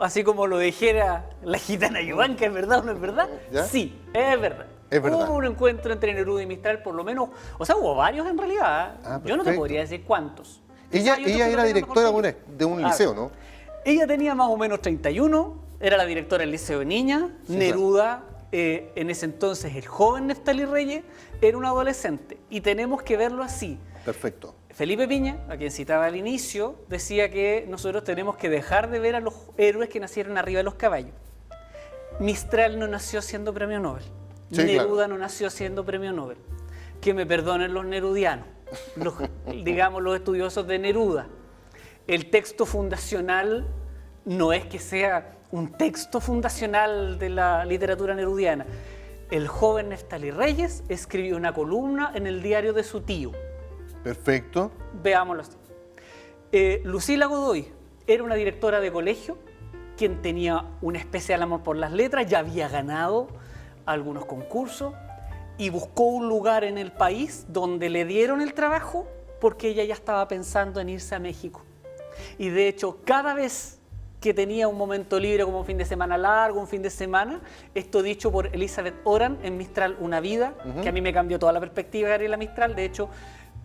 así como lo dijera la gitana Yubanca, ¿es verdad o no es verdad? ¿Ya? Sí, es verdad. Es verdad. Hubo un encuentro entre Neruda y Mistral, por lo menos, o sea, hubo varios en realidad. Yo no te Perfecto. podría decir cuántos. Ella Quizá hay otros que era lo tengan directora mejor que yo. de un liceo, ¿no? Ella tenía más o menos 31, era la directora del Liceo de Niñas. Sí, Neruda, en ese entonces, el joven Neftalí Reyes, era un adolescente. Y tenemos que verlo así. Perfecto. Felipe Piña, a quien citaba al inicio, decía que nosotros tenemos que dejar de ver a los héroes que nacieron arriba de los caballos. Mistral no nació siendo premio Nobel. Sí, Neruda claro. no nació siendo premio Nobel. Que me perdonen los nerudianos, digamos los estudiosos de Neruda. El texto fundacional no es que sea un texto fundacional de la literatura nerudiana. El joven Neftalí Reyes escribió una columna en el diario de su tío. Perfecto. Veámoslo así. Lucila Godoy era una directora de colegio quien tenía un especial amor por las letras, ya había ganado algunos concursos y buscó un lugar en el país donde le dieron el trabajo porque ella ya estaba pensando en irse a México. Y de hecho, cada vez que tenía un momento libre como un fin de semana largo, un fin de semana, esto dicho por Elizabeth Oran en Mistral, Una vida, que a mí me cambió toda la perspectiva de Gabriela Mistral. De hecho,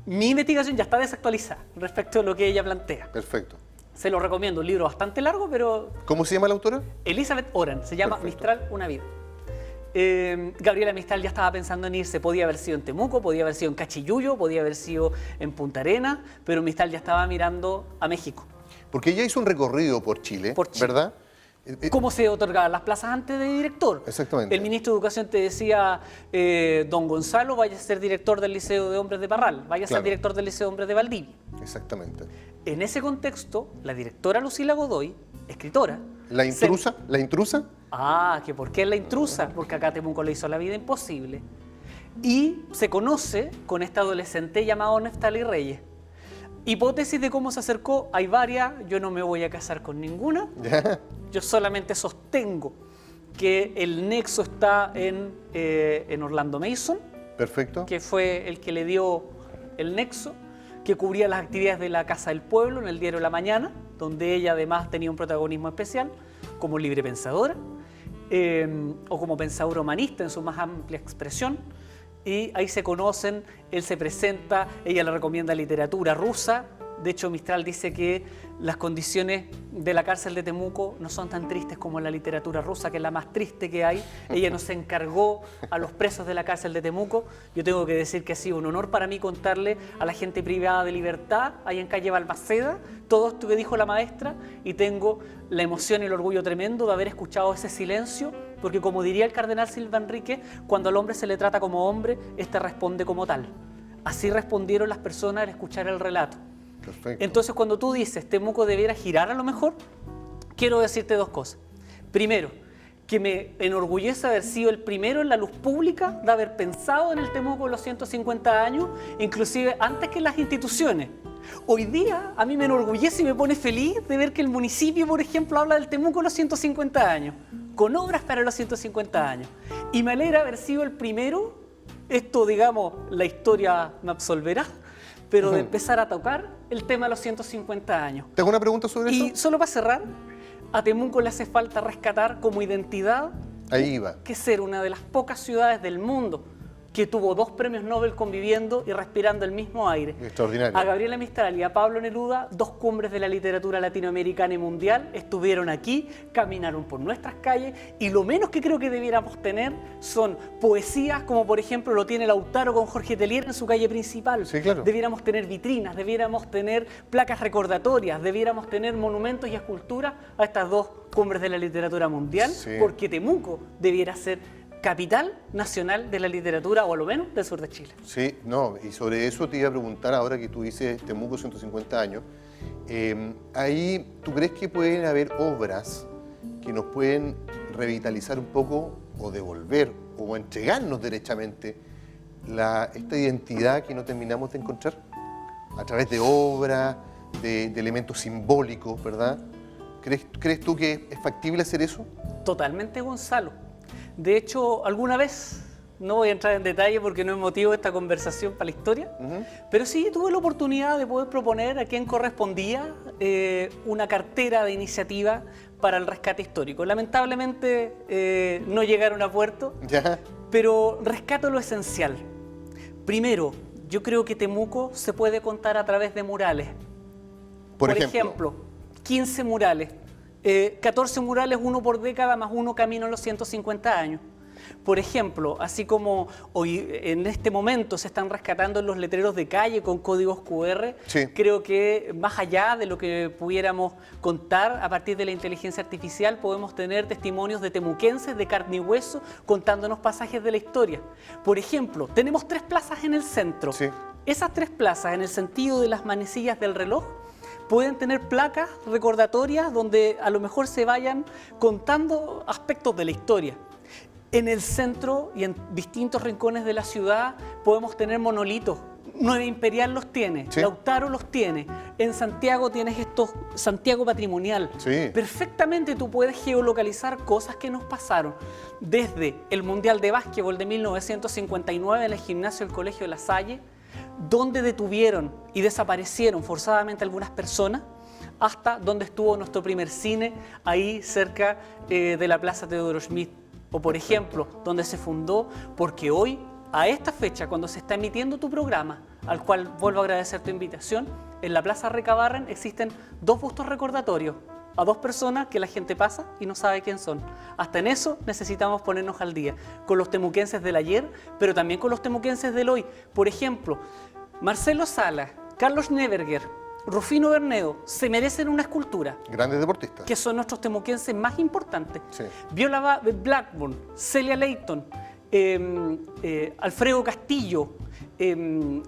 mi investigación ya está desactualizada respecto a lo que ella plantea. Perfecto. Se lo recomiendo, un libro bastante largo, pero... ¿Cómo se llama la autora? Elizabeth Oran, se llama Perfecto. Mistral, Una vida. Gabriela Mistral ya estaba pensando en irse, podía haber sido en Temuco, podía haber sido en Cachiyuyo, podía haber sido en Punta Arenas, pero Mistral ya estaba mirando a México. Porque ella hizo un recorrido por Chile, ¿verdad? ¿Cómo se otorgaban las plazas antes de director? Exactamente. El ministro de Educación te decía, don Gonzalo, vaya a ser director del Liceo de Hombres de Parral, vaya a ser Claro. director del Liceo de Hombres de Valdivia. Exactamente. En ese contexto, la directora Lucila Godoy, escritora... ¿La intrusa? ¿La intrusa? Que ¿por qué es la intrusa? Porque acá Temuco le hizo la vida imposible. Y se conoce con este adolescente llamado Neftalí Reyes. Hipótesis de cómo se acercó, hay varias, yo no me voy a casar con ninguna. Yo solamente sostengo que el nexo está en Orlando Mason, Perfecto. que fue el que le dio el nexo, que cubría las actividades de la Casa del Pueblo en el diario La Mañana, donde ella además tenía un protagonismo especial como libre pensadora o como pensadora humanista en su más amplia expresión. Y ahí se conocen, él se presenta, ella le recomienda literatura rusa. De hecho, Mistral dice que las condiciones de la cárcel de Temuco no son tan tristes como la literatura rusa, que es la más triste que hay. Ella nos encargó a los presos de la cárcel de Temuco. Yo tengo que decir que ha sido un honor para mí contarle a la gente privada de libertad, ahí en calle Balmaceda, todo esto que dijo la maestra, y tengo la emoción y el orgullo tremendo de haber escuchado ese silencio, porque como diría el cardenal Silva Enrique, cuando al hombre se le trata como hombre, éste responde como tal. Así respondieron las personas al escuchar el relato. Perfecto. Entonces, cuando tú dices Temuco debiera girar a lo mejor, quiero decirte dos cosas. Primero, que me enorgullece haber sido el primero en la luz pública de haber pensado en el Temuco de los 150 años, inclusive antes que las instituciones. Hoy día a mí me enorgullece y me pone feliz de ver que el municipio, por ejemplo, habla del Temuco de los 150 años, con obras para los 150 años. Y me alegra haber sido el primero, esto digamos, la historia me absolverá, pero de empezar a tocar el tema de los 150 años. ¿Tengo una pregunta sobre eso? Y solo para cerrar, a Temuco le hace falta rescatar como identidad Ahí iba. que ser una de las pocas ciudades del mundo que tuvo 2 premios Nobel conviviendo y respirando el mismo aire. Extraordinario. A Gabriela Mistral y a Pablo Neruda, 2 cumbres de la literatura latinoamericana y mundial, estuvieron aquí, caminaron por nuestras calles y lo menos que creo que debiéramos tener son poesías como por ejemplo lo tiene Lautaro con Jorge Telier en su calle principal. Sí, claro. Debiéramos tener vitrinas, debiéramos tener placas recordatorias, debiéramos tener monumentos y esculturas a estas 2 cumbres de la literatura mundial, Sí. porque Temuco debiera ser capital nacional de la literatura, o a lo menos del sur de Chile. Sí, no, y sobre eso te iba a preguntar ahora que tú dices Temuco 150 años. Ahí, ¿tú crees que pueden haber obras que nos pueden revitalizar un poco o devolver o entregarnos derechamente esta identidad que no terminamos de encontrar? A través de obras, de elementos simbólicos, ¿verdad? ¿Crees tú que es factible hacer eso? Totalmente, Gonzalo. De hecho, alguna vez, no voy a entrar en detalle porque no es motivo de esta conversación para la historia, pero sí tuve la oportunidad de poder proponer a quien correspondía una cartera de iniciativa para el rescate histórico. Lamentablemente no llegaron a puerto, Ya. pero rescato lo esencial. Primero, yo creo que Temuco se puede contar a través de murales. Por ejemplo, 15 murales. 14 murales, 1 por década, más 1 camino a los 150 años. Por ejemplo, así como hoy en este momento se están rescatando los letreros de calle con códigos QR, Sí. creo que más allá de lo que pudiéramos contar a partir de la inteligencia artificial, podemos tener testimonios de temuquenses de carne y hueso contándonos pasajes de la historia. Por ejemplo, tenemos 3 plazas en el centro. Sí. Esas 3 plazas, en el sentido de las manecillas del reloj, pueden tener placas recordatorias donde a lo mejor se vayan contando aspectos de la historia. En el centro y en distintos rincones de la ciudad podemos tener monolitos. Nueva Imperial los tiene, Sí. Lautaro los tiene, en Santiago tienes estos Santiago Patrimonial. Sí. Perfectamente tú puedes geolocalizar cosas que nos pasaron. Desde el Mundial de Básquetbol de 1959 en el gimnasio del Colegio La Salle, donde detuvieron y desaparecieron forzadamente algunas personas, hasta donde estuvo nuestro primer cine, ahí cerca de la Plaza Teodoro Schmidt. O por ejemplo, donde se fundó, porque hoy, a esta fecha, cuando se está emitiendo tu programa, al cual vuelvo a agradecer tu invitación, en la Plaza Recabarren existen 2 bustos recordatorios a 2 personas que la gente pasa y no sabe quién son. Hasta en eso necesitamos ponernos al día, con los temuquenses del ayer, pero también con los temuquenses del hoy. Por ejemplo, Marcelo Sala, Carlos Neberger, Rufino Bernedo, se merecen una escultura, grandes deportistas. que son nuestros temuquenses más importantes. Sí. Viola Blackburn, Celia Leighton, Alfredo Castillo,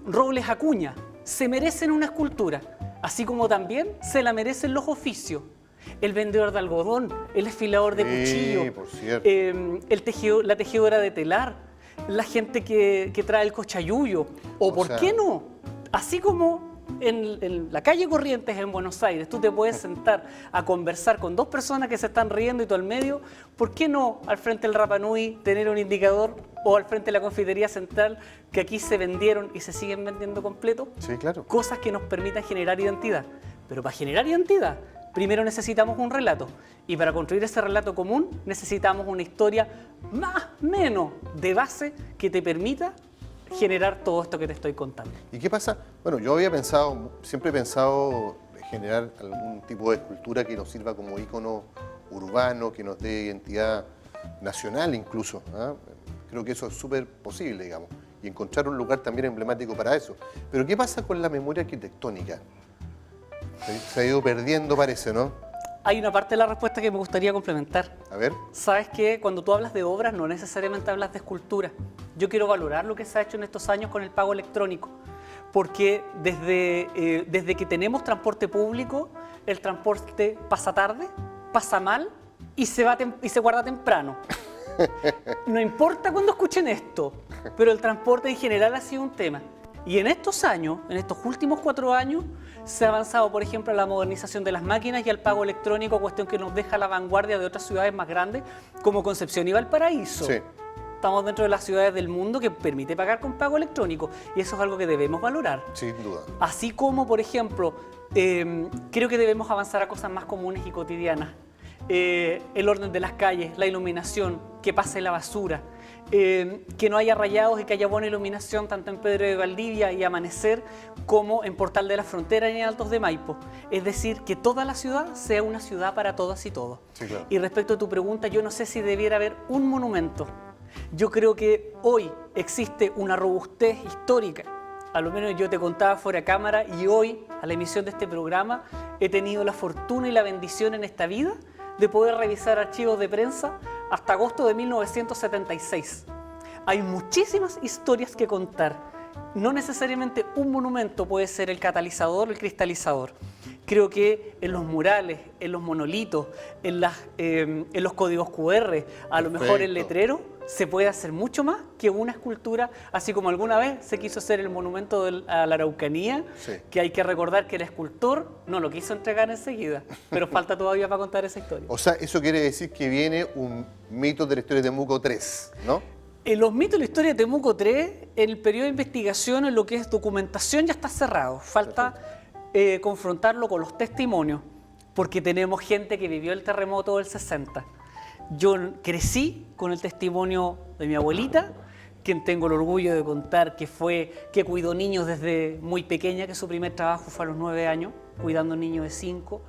Robles Acuña, se merecen una escultura, así como también se la merecen los oficios. El vendedor de algodón, el desfilador de cuchillo, por cierto. la tejedora de telar, la gente que trae el cochayuyo, o por sea, qué no, así como en la calle Corrientes en Buenos Aires, tú te puedes sentar a conversar con 2 personas que se están riendo y tú al medio, ¿por qué no al frente del Rapa Nui tener un indicador o al frente de la confitería central que aquí se vendieron y se siguen vendiendo completo? Sí, claro. Cosas que nos permitan generar identidad. Pero para generar identidad, primero necesitamos un relato. Y para construir ese relato común, necesitamos una historia más o menos de base que te permita generar todo esto que te estoy contando. ¿Y qué pasa? Bueno, yo siempre he pensado generar algún tipo de escultura que nos sirva como ícono urbano, que nos dé identidad nacional incluso, ¿ah? Creo que eso es súper posible, digamos, y encontrar un lugar también emblemático para eso. Pero ¿qué pasa con la memoria arquitectónica? Se ha ido perdiendo, parece, ¿no? Hay una parte de la respuesta que me gustaría complementar. A ver. Sabes que cuando tú hablas de obras no necesariamente hablas de escultura. Yo quiero valorar lo que se ha hecho en estos años con el pago electrónico, porque desde que tenemos transporte público, el transporte pasa tarde, pasa mal y se guarda temprano. No importa cuando escuchen esto, pero el transporte en general ha sido un tema. Y en estos años, en estos últimos 4 años, se ha avanzado, por ejemplo, a la modernización de las máquinas y al pago electrónico, cuestión que nos deja a la vanguardia de otras ciudades más grandes como Concepción y Valparaíso. Sí. Estamos dentro de las ciudades del mundo que permite pagar con pago electrónico y eso es algo que debemos valorar. Sin duda. Así como, por ejemplo, creo que debemos avanzar a cosas más comunes y cotidianas. El orden de las calles, la iluminación, que pase la basura, que no haya rayados y que haya buena iluminación tanto en Pedro de Valdivia y Amanecer como en Portal de la Frontera y en Altos de Maipo. Es decir, que toda la ciudad sea una ciudad para todas y todos. Sí, claro. Y respecto a tu pregunta, yo no sé si debiera haber un monumento. Yo creo que hoy existe una robustez histórica. A lo menos yo te contaba fuera de cámara y hoy, a la emisión de este programa, he tenido la fortuna y la bendición en esta vida de poder revisar archivos de prensa hasta agosto de 1976. Hay muchísimas historias que contar. No necesariamente un monumento puede ser el catalizador, el cristalizador. Creo que en los murales, en los monolitos, en los códigos QR, a lo mejor el letrero, se puede hacer mucho más que una escultura, así como alguna vez se quiso hacer el monumento a la Araucanía, Sí. que hay que recordar que el escultor no lo quiso entregar enseguida, pero falta todavía para contar esa historia. O sea, eso quiere decir que viene un mito de la historia de Temuco 3, ¿no? En los mitos de la historia de Temuco 3, en el periodo de investigación, en lo que es documentación, ya está cerrado. Falta confrontarlo con los testimonios, porque tenemos gente que vivió el terremoto del 60. Yo crecí con el testimonio de mi abuelita, quien tengo el orgullo de contar que cuidó niños desde muy pequeña, que su primer trabajo fue a los 9 años, cuidando niños de 5,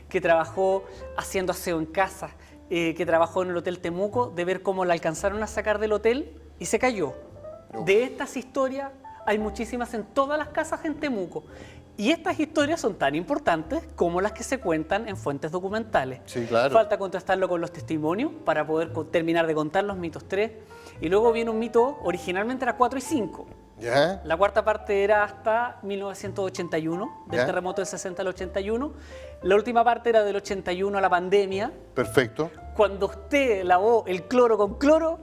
que trabajó haciendo aseo en casa, que trabajó en el Hotel Temuco, de ver cómo la alcanzaron a sacar del hotel y se cayó. Uf. De estas historias hay muchísimas en todas las casas en Temuco. Y estas historias son tan importantes como las que se cuentan en fuentes documentales. Sí, claro. Falta contrastarlo con los testimonios para poder terminar de contar los mitos 3. Y luego viene un mito, originalmente era 4 y 5. ¿Ya? La cuarta parte era hasta 1981, del ¿Ya? terremoto del 60 al 81. La última parte era del 81 a la pandemia. Perfecto. Cuando usted lavó el cloro con cloro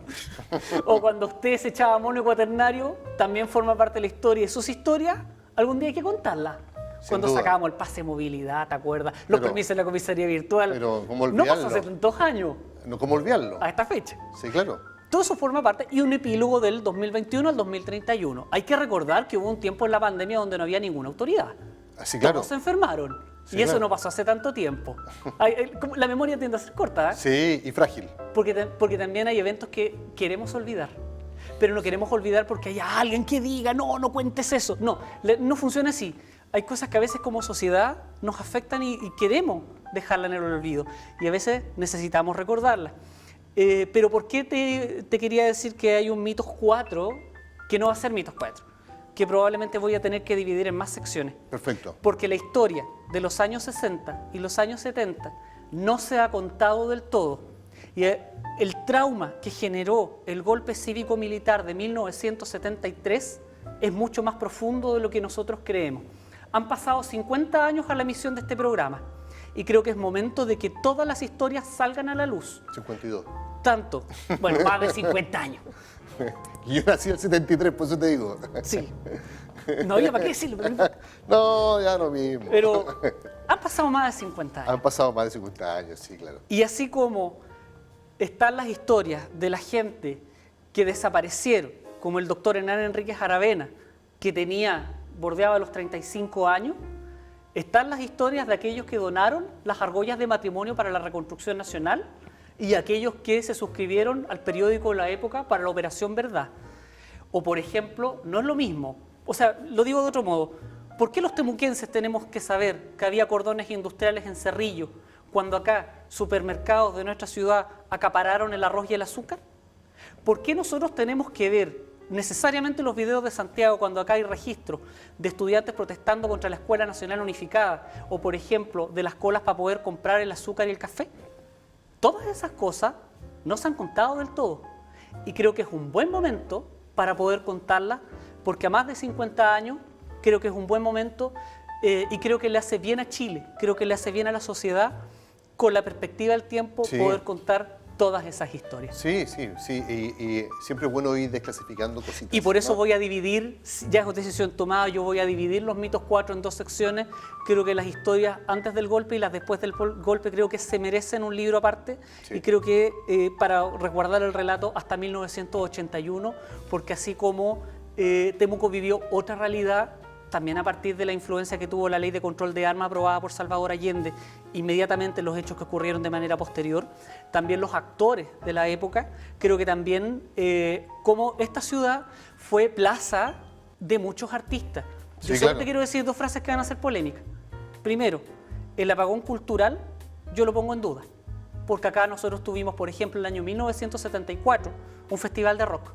o cuando usted se echaba amonio cuaternario, también forma parte de la historia. Y sus historias, algún día hay que contarlas. Sin Cuando duda. sacábamos el pase de movilidad, ¿te acuerdas? Los Pero- permisos de la comisaría virtual. pero, ¿cómo no pasó olvidarlo? hace tantos años No, ¿cómo olvidarlo? a esta fecha. Sí, claro. Todo eso forma parte y un epílogo del 2021 al 2031. Hay que recordar que hubo un tiempo en la pandemia donde no había ninguna autoridad. Así, claro. Todos se enfermaron. Sí, y eso claro. no pasó hace tanto tiempo. La memoria tiende a ser corta, ¿eh? Sí, y frágil. Porque también hay eventos que queremos olvidar. Pero no queremos olvidar porque haya alguien que diga, no, no cuentes eso. No, no funciona así. Hay cosas que a veces como sociedad nos afectan y queremos dejarla en el olvido. Y a veces necesitamos recordarla. Pero ¿por qué te quería decir que hay un mitos 4 que no va a ser mitos 4? Que probablemente voy a tener que dividir en más secciones. Perfecto. Porque la historia de los años 60 y los años 70 no se ha contado del todo. Y el trauma que generó el golpe cívico-militar de 1973 es mucho más profundo de lo que nosotros creemos. Han pasado 50 años a la emisión de este programa y creo que es momento de que todas las historias salgan a la luz. 52. Tanto, bueno, más de 50 años. Y yo nací en el 73, por eso te digo. Sí. No había para qué decirlo, pero no importa. No, ya lo mismo. Pero han pasado más de 50 años. Han pasado más de 50 años, sí, claro. Y así como están las historias de la gente que desaparecieron, como el doctor Hernán Enríquez Aravena, que bordeaba los 35 años, están las historias de aquellos que donaron las argollas de matrimonio para la reconstrucción nacional y aquellos que se suscribieron al periódico de la época para la Operación Verdad. O, por ejemplo, no es lo mismo, o sea, lo digo de otro modo, ¿por qué los temuquenses tenemos que saber que había cordones industriales en Cerrillo cuando acá supermercados de nuestra ciudad acapararon el arroz y el azúcar? ¿Por qué nosotros tenemos que ver necesariamente los videos de Santiago cuando acá hay registros de estudiantes protestando contra la Escuela Nacional Unificada o, por ejemplo, de las colas para poder comprar el azúcar y el café? Todas esas cosas no se han contado del todo y creo que es un buen momento para poder contarlas porque a más de 50 años creo que es un buen momento y creo que le hace bien a Chile, creo que le hace bien a la sociedad con la perspectiva del tiempo, Sí. poder contar todas esas historias. Sí, sí, sí. Y siempre es bueno ir desclasificando cositas. Y por eso ¿no? voy a dividir, ya es decisión tomada, yo voy a dividir los mitos 4 en 2 secciones. Creo que las historias antes del golpe y las después del golpe creo que se merecen un libro aparte. Sí. Y creo que para resguardar el relato hasta 1981, porque así como Temuco vivió otra realidad, también a partir de la influencia que tuvo la ley de control de armas aprobada por Salvador Allende, inmediatamente los hechos que ocurrieron de manera posterior, también los actores de la época, creo que también como esta ciudad fue plaza de muchos artistas. Yo Sí, solo claro. te quiero decir 2 frases que van a ser polémicas. Primero, el apagón cultural yo lo pongo en duda, porque acá nosotros tuvimos, por ejemplo, en el año 1974, un festival de rock.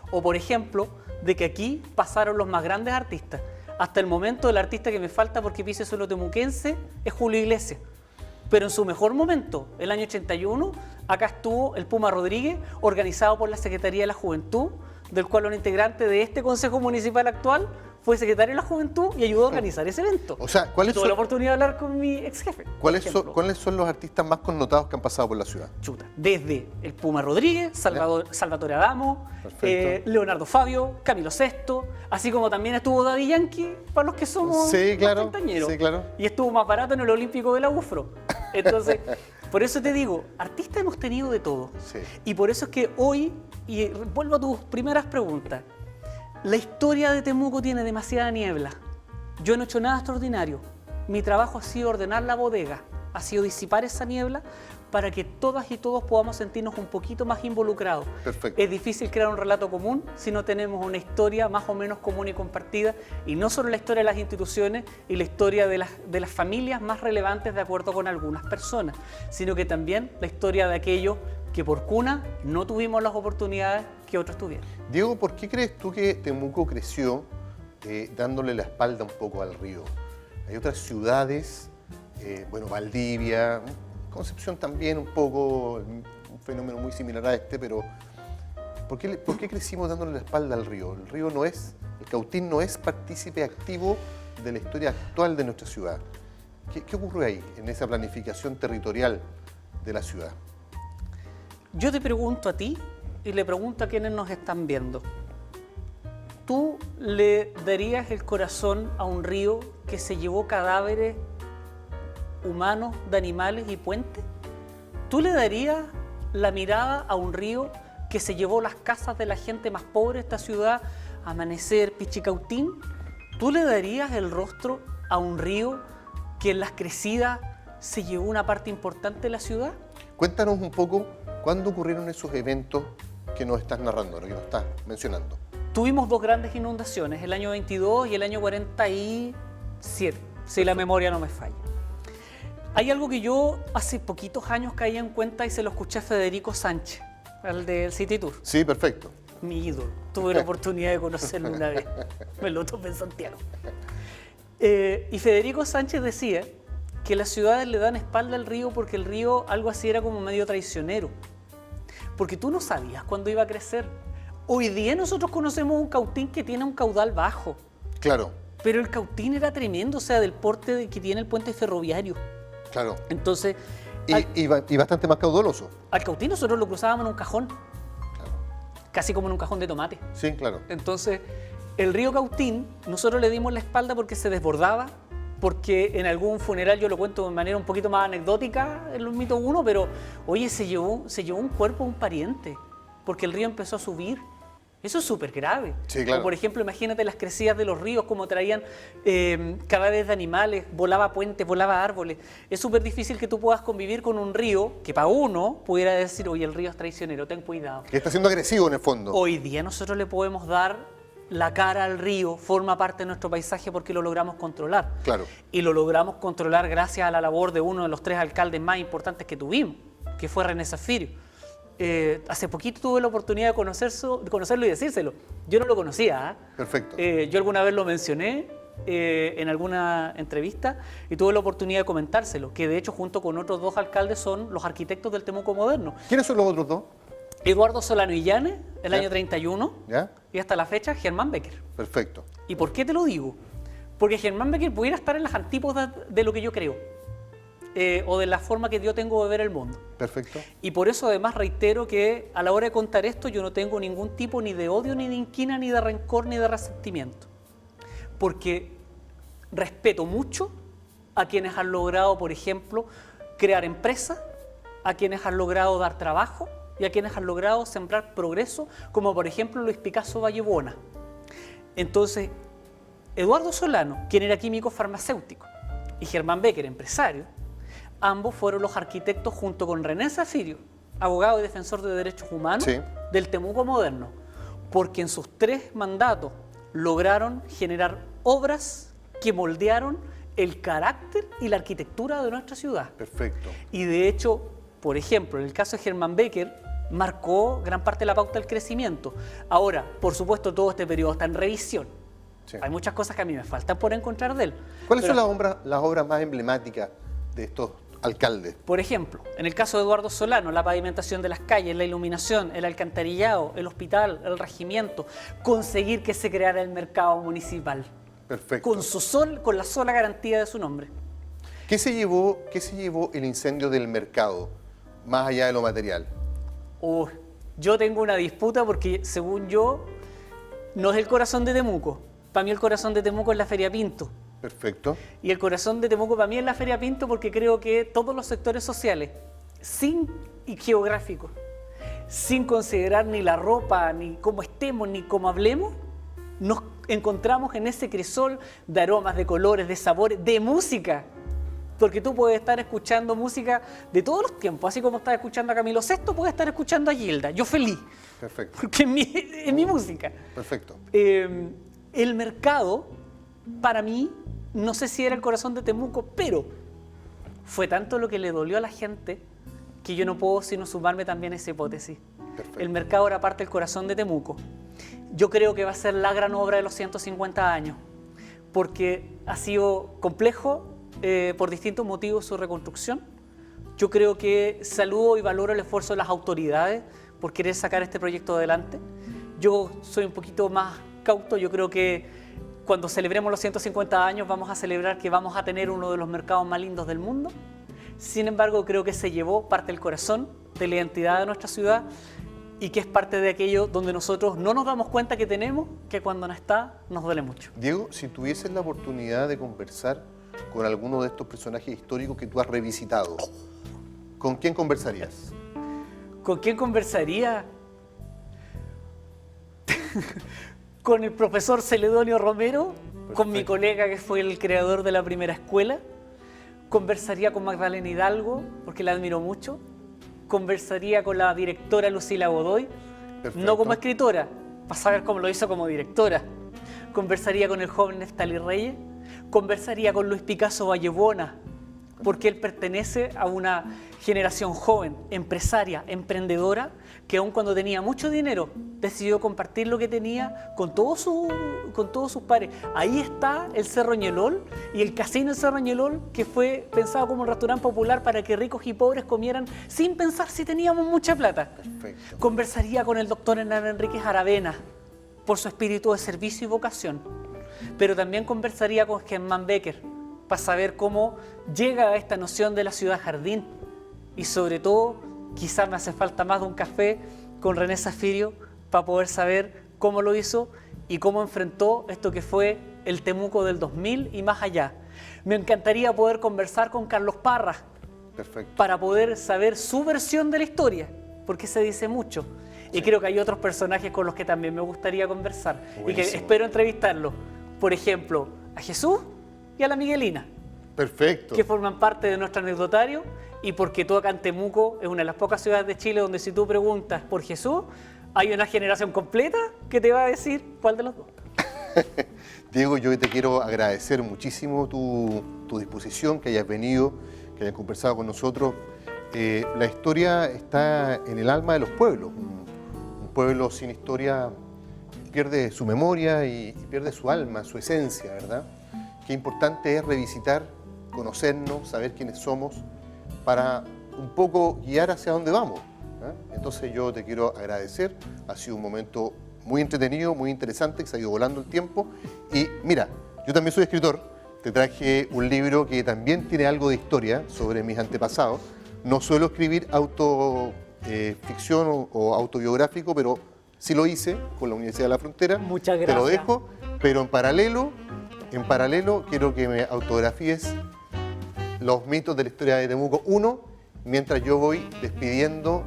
O por ejemplo, de que aquí pasaron los más grandes artistas. Hasta el momento el artista que me falta porque pise suelo temuquense es Julio Iglesias. Pero en su mejor momento, el año 81, acá estuvo el Puma Rodríguez, organizado por la Secretaría de la Juventud, del cual un integrante de este Consejo Municipal actual fue secretario de la Juventud y ayudó a organizar ese evento. O sea, ¿cuáles Tuve son- la oportunidad de hablar con mi ex jefe. ¿Cuáles son los artistas más connotados que han pasado por la ciudad? Chuta, desde el Puma Rodríguez, Salvatore Adamo, Perfecto. Leonardo Fabio, Camilo Sesto, así como también estuvo Daddy Yankee, para los que somos Sí, más claro, treintañeros. sí, claro. Y estuvo más barato en el Olímpico de la UFRO. Entonces, por eso te digo, artistas hemos tenido de todo. Sí. Y por eso es que hoy, y vuelvo a tus primeras preguntas, la historia de Temuco tiene demasiada niebla. Yo no he hecho nada extraordinario. Mi trabajo ha sido ordenar la bodega, ha sido disipar esa niebla para que todas y todos podamos sentirnos un poquito más involucrados. Perfecto. Es difícil crear un relato común si no tenemos una historia más o menos común y compartida, y no solo la historia de las instituciones y la historia de las familias más relevantes de acuerdo con algunas personas, sino que también la historia de aquellos que por cuna no tuvimos las oportunidades que otros tuvieron. Diego, ¿por qué crees tú que Temuco creció dándole la espalda un poco al río? Hay otras ciudades, bueno, Valdivia, Concepción también un poco, un fenómeno muy similar a este, pero ¿por qué crecimos dándole la espalda al río? El Cautín no es partícipe activo de la historia actual de nuestra ciudad. ¿Qué ocurre ahí, en esa planificación territorial de la ciudad? Yo te pregunto a ti y le pregunto a quienes nos están viendo. ¿Tú le darías el corazón a un río que se llevó cadáveres humanos, de animales y puentes? ¿Tú le darías la mirada a un río que se llevó las casas de la gente más pobre de esta ciudad, Amanecer, Pichicautín? ¿Tú le darías el rostro a un río que en las crecidas se llevó una parte importante de la ciudad? Cuéntanos un poco cuándo ocurrieron esos eventos que nos estás narrando, que nos estás mencionando. Tuvimos 2 grandes inundaciones, el año 22 y el año 47, si la memoria no me falla. Hay algo que yo hace poquitos años caí en cuenta y se lo escuché a Federico Sánchez, al del City Tour, Sí, perfecto. mi ídolo. Tuve la oportunidad de conocerlo una vez, me lo topé en Santiago. Y Federico Sánchez decía que las ciudades le dan espalda al río porque el río algo así era como medio traicionero. Porque tú no sabías cuándo iba a crecer. Hoy día nosotros conocemos un Cautín que tiene un caudal bajo, Claro, pero el Cautín era tremendo, o sea, del porte que tiene el puente ferroviario. claro. Entonces, Y bastante más caudaloso. al Cautín nosotros lo cruzábamos en un cajón, Claro. casi como en un cajón de tomate. Sí, claro. Entonces, el río Cautín, nosotros le dimos la espalda porque se desbordaba, porque en algún funeral, yo lo cuento de manera un poquito más anecdótica en los mitos 1, pero oye, se llevó un cuerpo a un pariente, porque el río empezó a subir. Eso es súper grave. Sí, claro. O por ejemplo, imagínate las crecidas de los ríos, como traían cadáveres de animales, volaba puentes, volaba árboles. Es súper difícil que tú puedas convivir con un río que para uno pudiera decir, oye, el río es traicionero, ten cuidado. Que está siendo agresivo en el fondo. Hoy día nosotros le podemos dar la cara al río, forma parte de nuestro paisaje porque lo logramos controlar. Claro. Y lo logramos controlar gracias a la labor de uno de los 3 alcaldes más importantes que tuvimos, que fue René Zafirio. Hace poquito tuve la oportunidad de conocerlo y decírselo. Yo no lo conocía. Perfecto. Yo alguna vez lo mencioné en alguna entrevista y tuve la oportunidad de comentárselo, que de hecho junto con otros 2 alcaldes son los arquitectos del Temuco moderno. ¿Quiénes son los otros dos? Eduardo Solano Illanes, el Ya. año 31, ¿Ya? y hasta la fecha Germán Becker. Perfecto. ¿Y por qué te lo digo? Porque Germán Becker pudiera estar en las antípodas de lo que yo creo. o de la forma que yo tengo de ver el mundo. Perfecto. Y por eso además reitero que a la hora de contar esto yo no tengo ningún tipo ni de odio, ni de inquina, ni de rencor, ni de resentimiento. Porque respeto mucho a quienes han logrado, por ejemplo, crear empresas, a quienes han logrado dar trabajo y a quienes han logrado sembrar progreso, como por ejemplo Luis Picasso Vallebona. Entonces, Eduardo Solano, quien era químico farmacéutico, y Germán Becker, empresario, ambos fueron los arquitectos junto con René Zafirio, abogado y defensor de derechos humanos, Sí. del Temuco moderno, porque en sus 3 mandatos lograron generar obras que moldearon el carácter y la arquitectura de nuestra ciudad. Perfecto. Y de hecho, por ejemplo, en el caso de Germán Becker, marcó gran parte de la pauta del crecimiento. Ahora, por supuesto, todo este periodo está en revisión. Sí. Hay muchas cosas que a mí me faltan por encontrar de él. ¿Cuáles Pero, son las obras más emblemáticas de estos alcaldes? por ejemplo, en el caso de Eduardo Solano, la pavimentación de las calles, la iluminación, el alcantarillado, el hospital, el regimiento, conseguir que se creara el mercado municipal, Perfecto. con la sola garantía de su nombre. ¿Qué se llevó el incendio del mercado, más allá de lo material? Yo tengo una disputa porque, según yo, no es el corazón de Temuco. Para mí el corazón de Temuco es la Feria Pinto. Perfecto. Y el corazón de Temuco para mí es la Feria Pinto porque creo que todos los sectores sociales, y geográficos, sin considerar ni la ropa, ni cómo estemos, ni cómo hablemos, nos encontramos en ese crisol de aromas, de colores, de sabores, de música. Porque tú puedes estar escuchando música de todos los tiempos, así como estás escuchando a Camilo VI, puedes estar escuchando a Gilda. Yo feliz, Perfecto. porque es mi música. Perfecto. El mercado, para mí, no sé si era el corazón de Temuco, pero fue tanto lo que le dolió a la gente que yo no puedo sino sumarme también a esa hipótesis. Perfecto. El mercado era parte del corazón de Temuco. Yo creo que va a ser la gran obra de los 150 años, porque ha sido complejo por distintos motivos su reconstrucción. Yo creo que saludo y valoro el esfuerzo de las autoridades por querer sacar este proyecto adelante. Yo soy un poquito más cauto, yo creo que cuando celebremos los 150 años vamos a celebrar que vamos a tener uno de los mercados más lindos del mundo. Sin embargo, creo que se llevó parte del corazón, de la identidad de nuestra ciudad y que es parte de aquello donde nosotros no nos damos cuenta que tenemos, que cuando no está nos duele mucho. Diego, si tuvieses la oportunidad de conversar con alguno de estos personajes históricos que tú has revisitado, ¿con quién conversarías? ¿Con quién conversaría? Con el profesor Celedonio Romero, con mi colega que fue el creador de la primera escuela. Conversaría con Magdalena Hidalgo, porque la admiro mucho. Conversaría con la directora Lucila Godoy, Perfecto. no como escritora, para saber cómo lo hizo como directora. Conversaría con el joven Neftalí Reyes. Conversaría con Luis Picasso Vallebona, porque él pertenece a una generación joven, empresaria, emprendedora, que aun cuando tenía mucho dinero, decidió compartir lo que tenía con todos sus pares. Ahí está el Cerro Ñelol y el Casino del Cerro Ñelol, que fue pensado como un restaurante popular para que ricos y pobres comieran sin pensar si teníamos mucha plata. Perfecto. Conversaría con el doctor Hernán Enríquez Aravena, por su espíritu de servicio y vocación. Pero también conversaría con Germán Becker para saber cómo llega a esta noción de la ciudad jardín. Y sobre todo, quizás me hace falta más de un café con René Zafirio para poder saber cómo lo hizo y cómo enfrentó esto que fue el Temuco del 2000 y más allá. Me encantaría poder conversar con Carlos Parra Perfecto. para poder saber su versión de la historia, porque se dice mucho. Y creo que hay otros personajes con los que también me gustaría conversar y que Buenísimo. espero entrevistarlos. Por ejemplo, a Jesús y a la Miguelina, Perfecto. que forman parte de nuestro anecdotario, y porque tú acá en Temuco es una de las pocas ciudades de Chile donde si tú preguntas por Jesús, hay una generación completa que te va a decir cuál de los dos. Diego, yo te quiero agradecer muchísimo tu disposición, que hayas venido, que hayas conversado con nosotros. La historia está en el alma de los pueblos. Un pueblo sin historia pierde su memoria y pierde su alma, su esencia, ¿verdad? Qué importante es revisitar, conocernos, saber quiénes somos, para un poco guiar hacia dónde vamos, ¿eh? Entonces yo te quiero agradecer, ha sido un momento muy entretenido, muy interesante, que se ha ido volando el tiempo. Y mira, yo también soy escritor te traje un libro que también tiene algo de historia sobre mis antepasados. No suelo escribir ficción o autobiográfico, pero sí lo hice con la Universidad de la Frontera. Muchas Te lo gracias. dejo, pero en paralelo quiero que me autografíes los mitos de la historia de Temuco 1, mientras yo voy despidiendo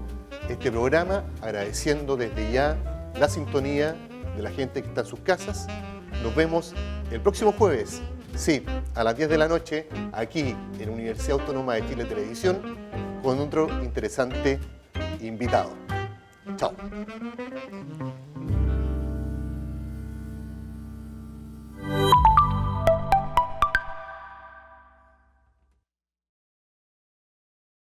este programa, agradeciendo desde ya la sintonía de la gente que está en sus casas. Nos vemos el próximo jueves, sí, a las 10 de la noche, aquí en Universidad Autónoma de Chile Televisión, con otro interesante invitado. Chao.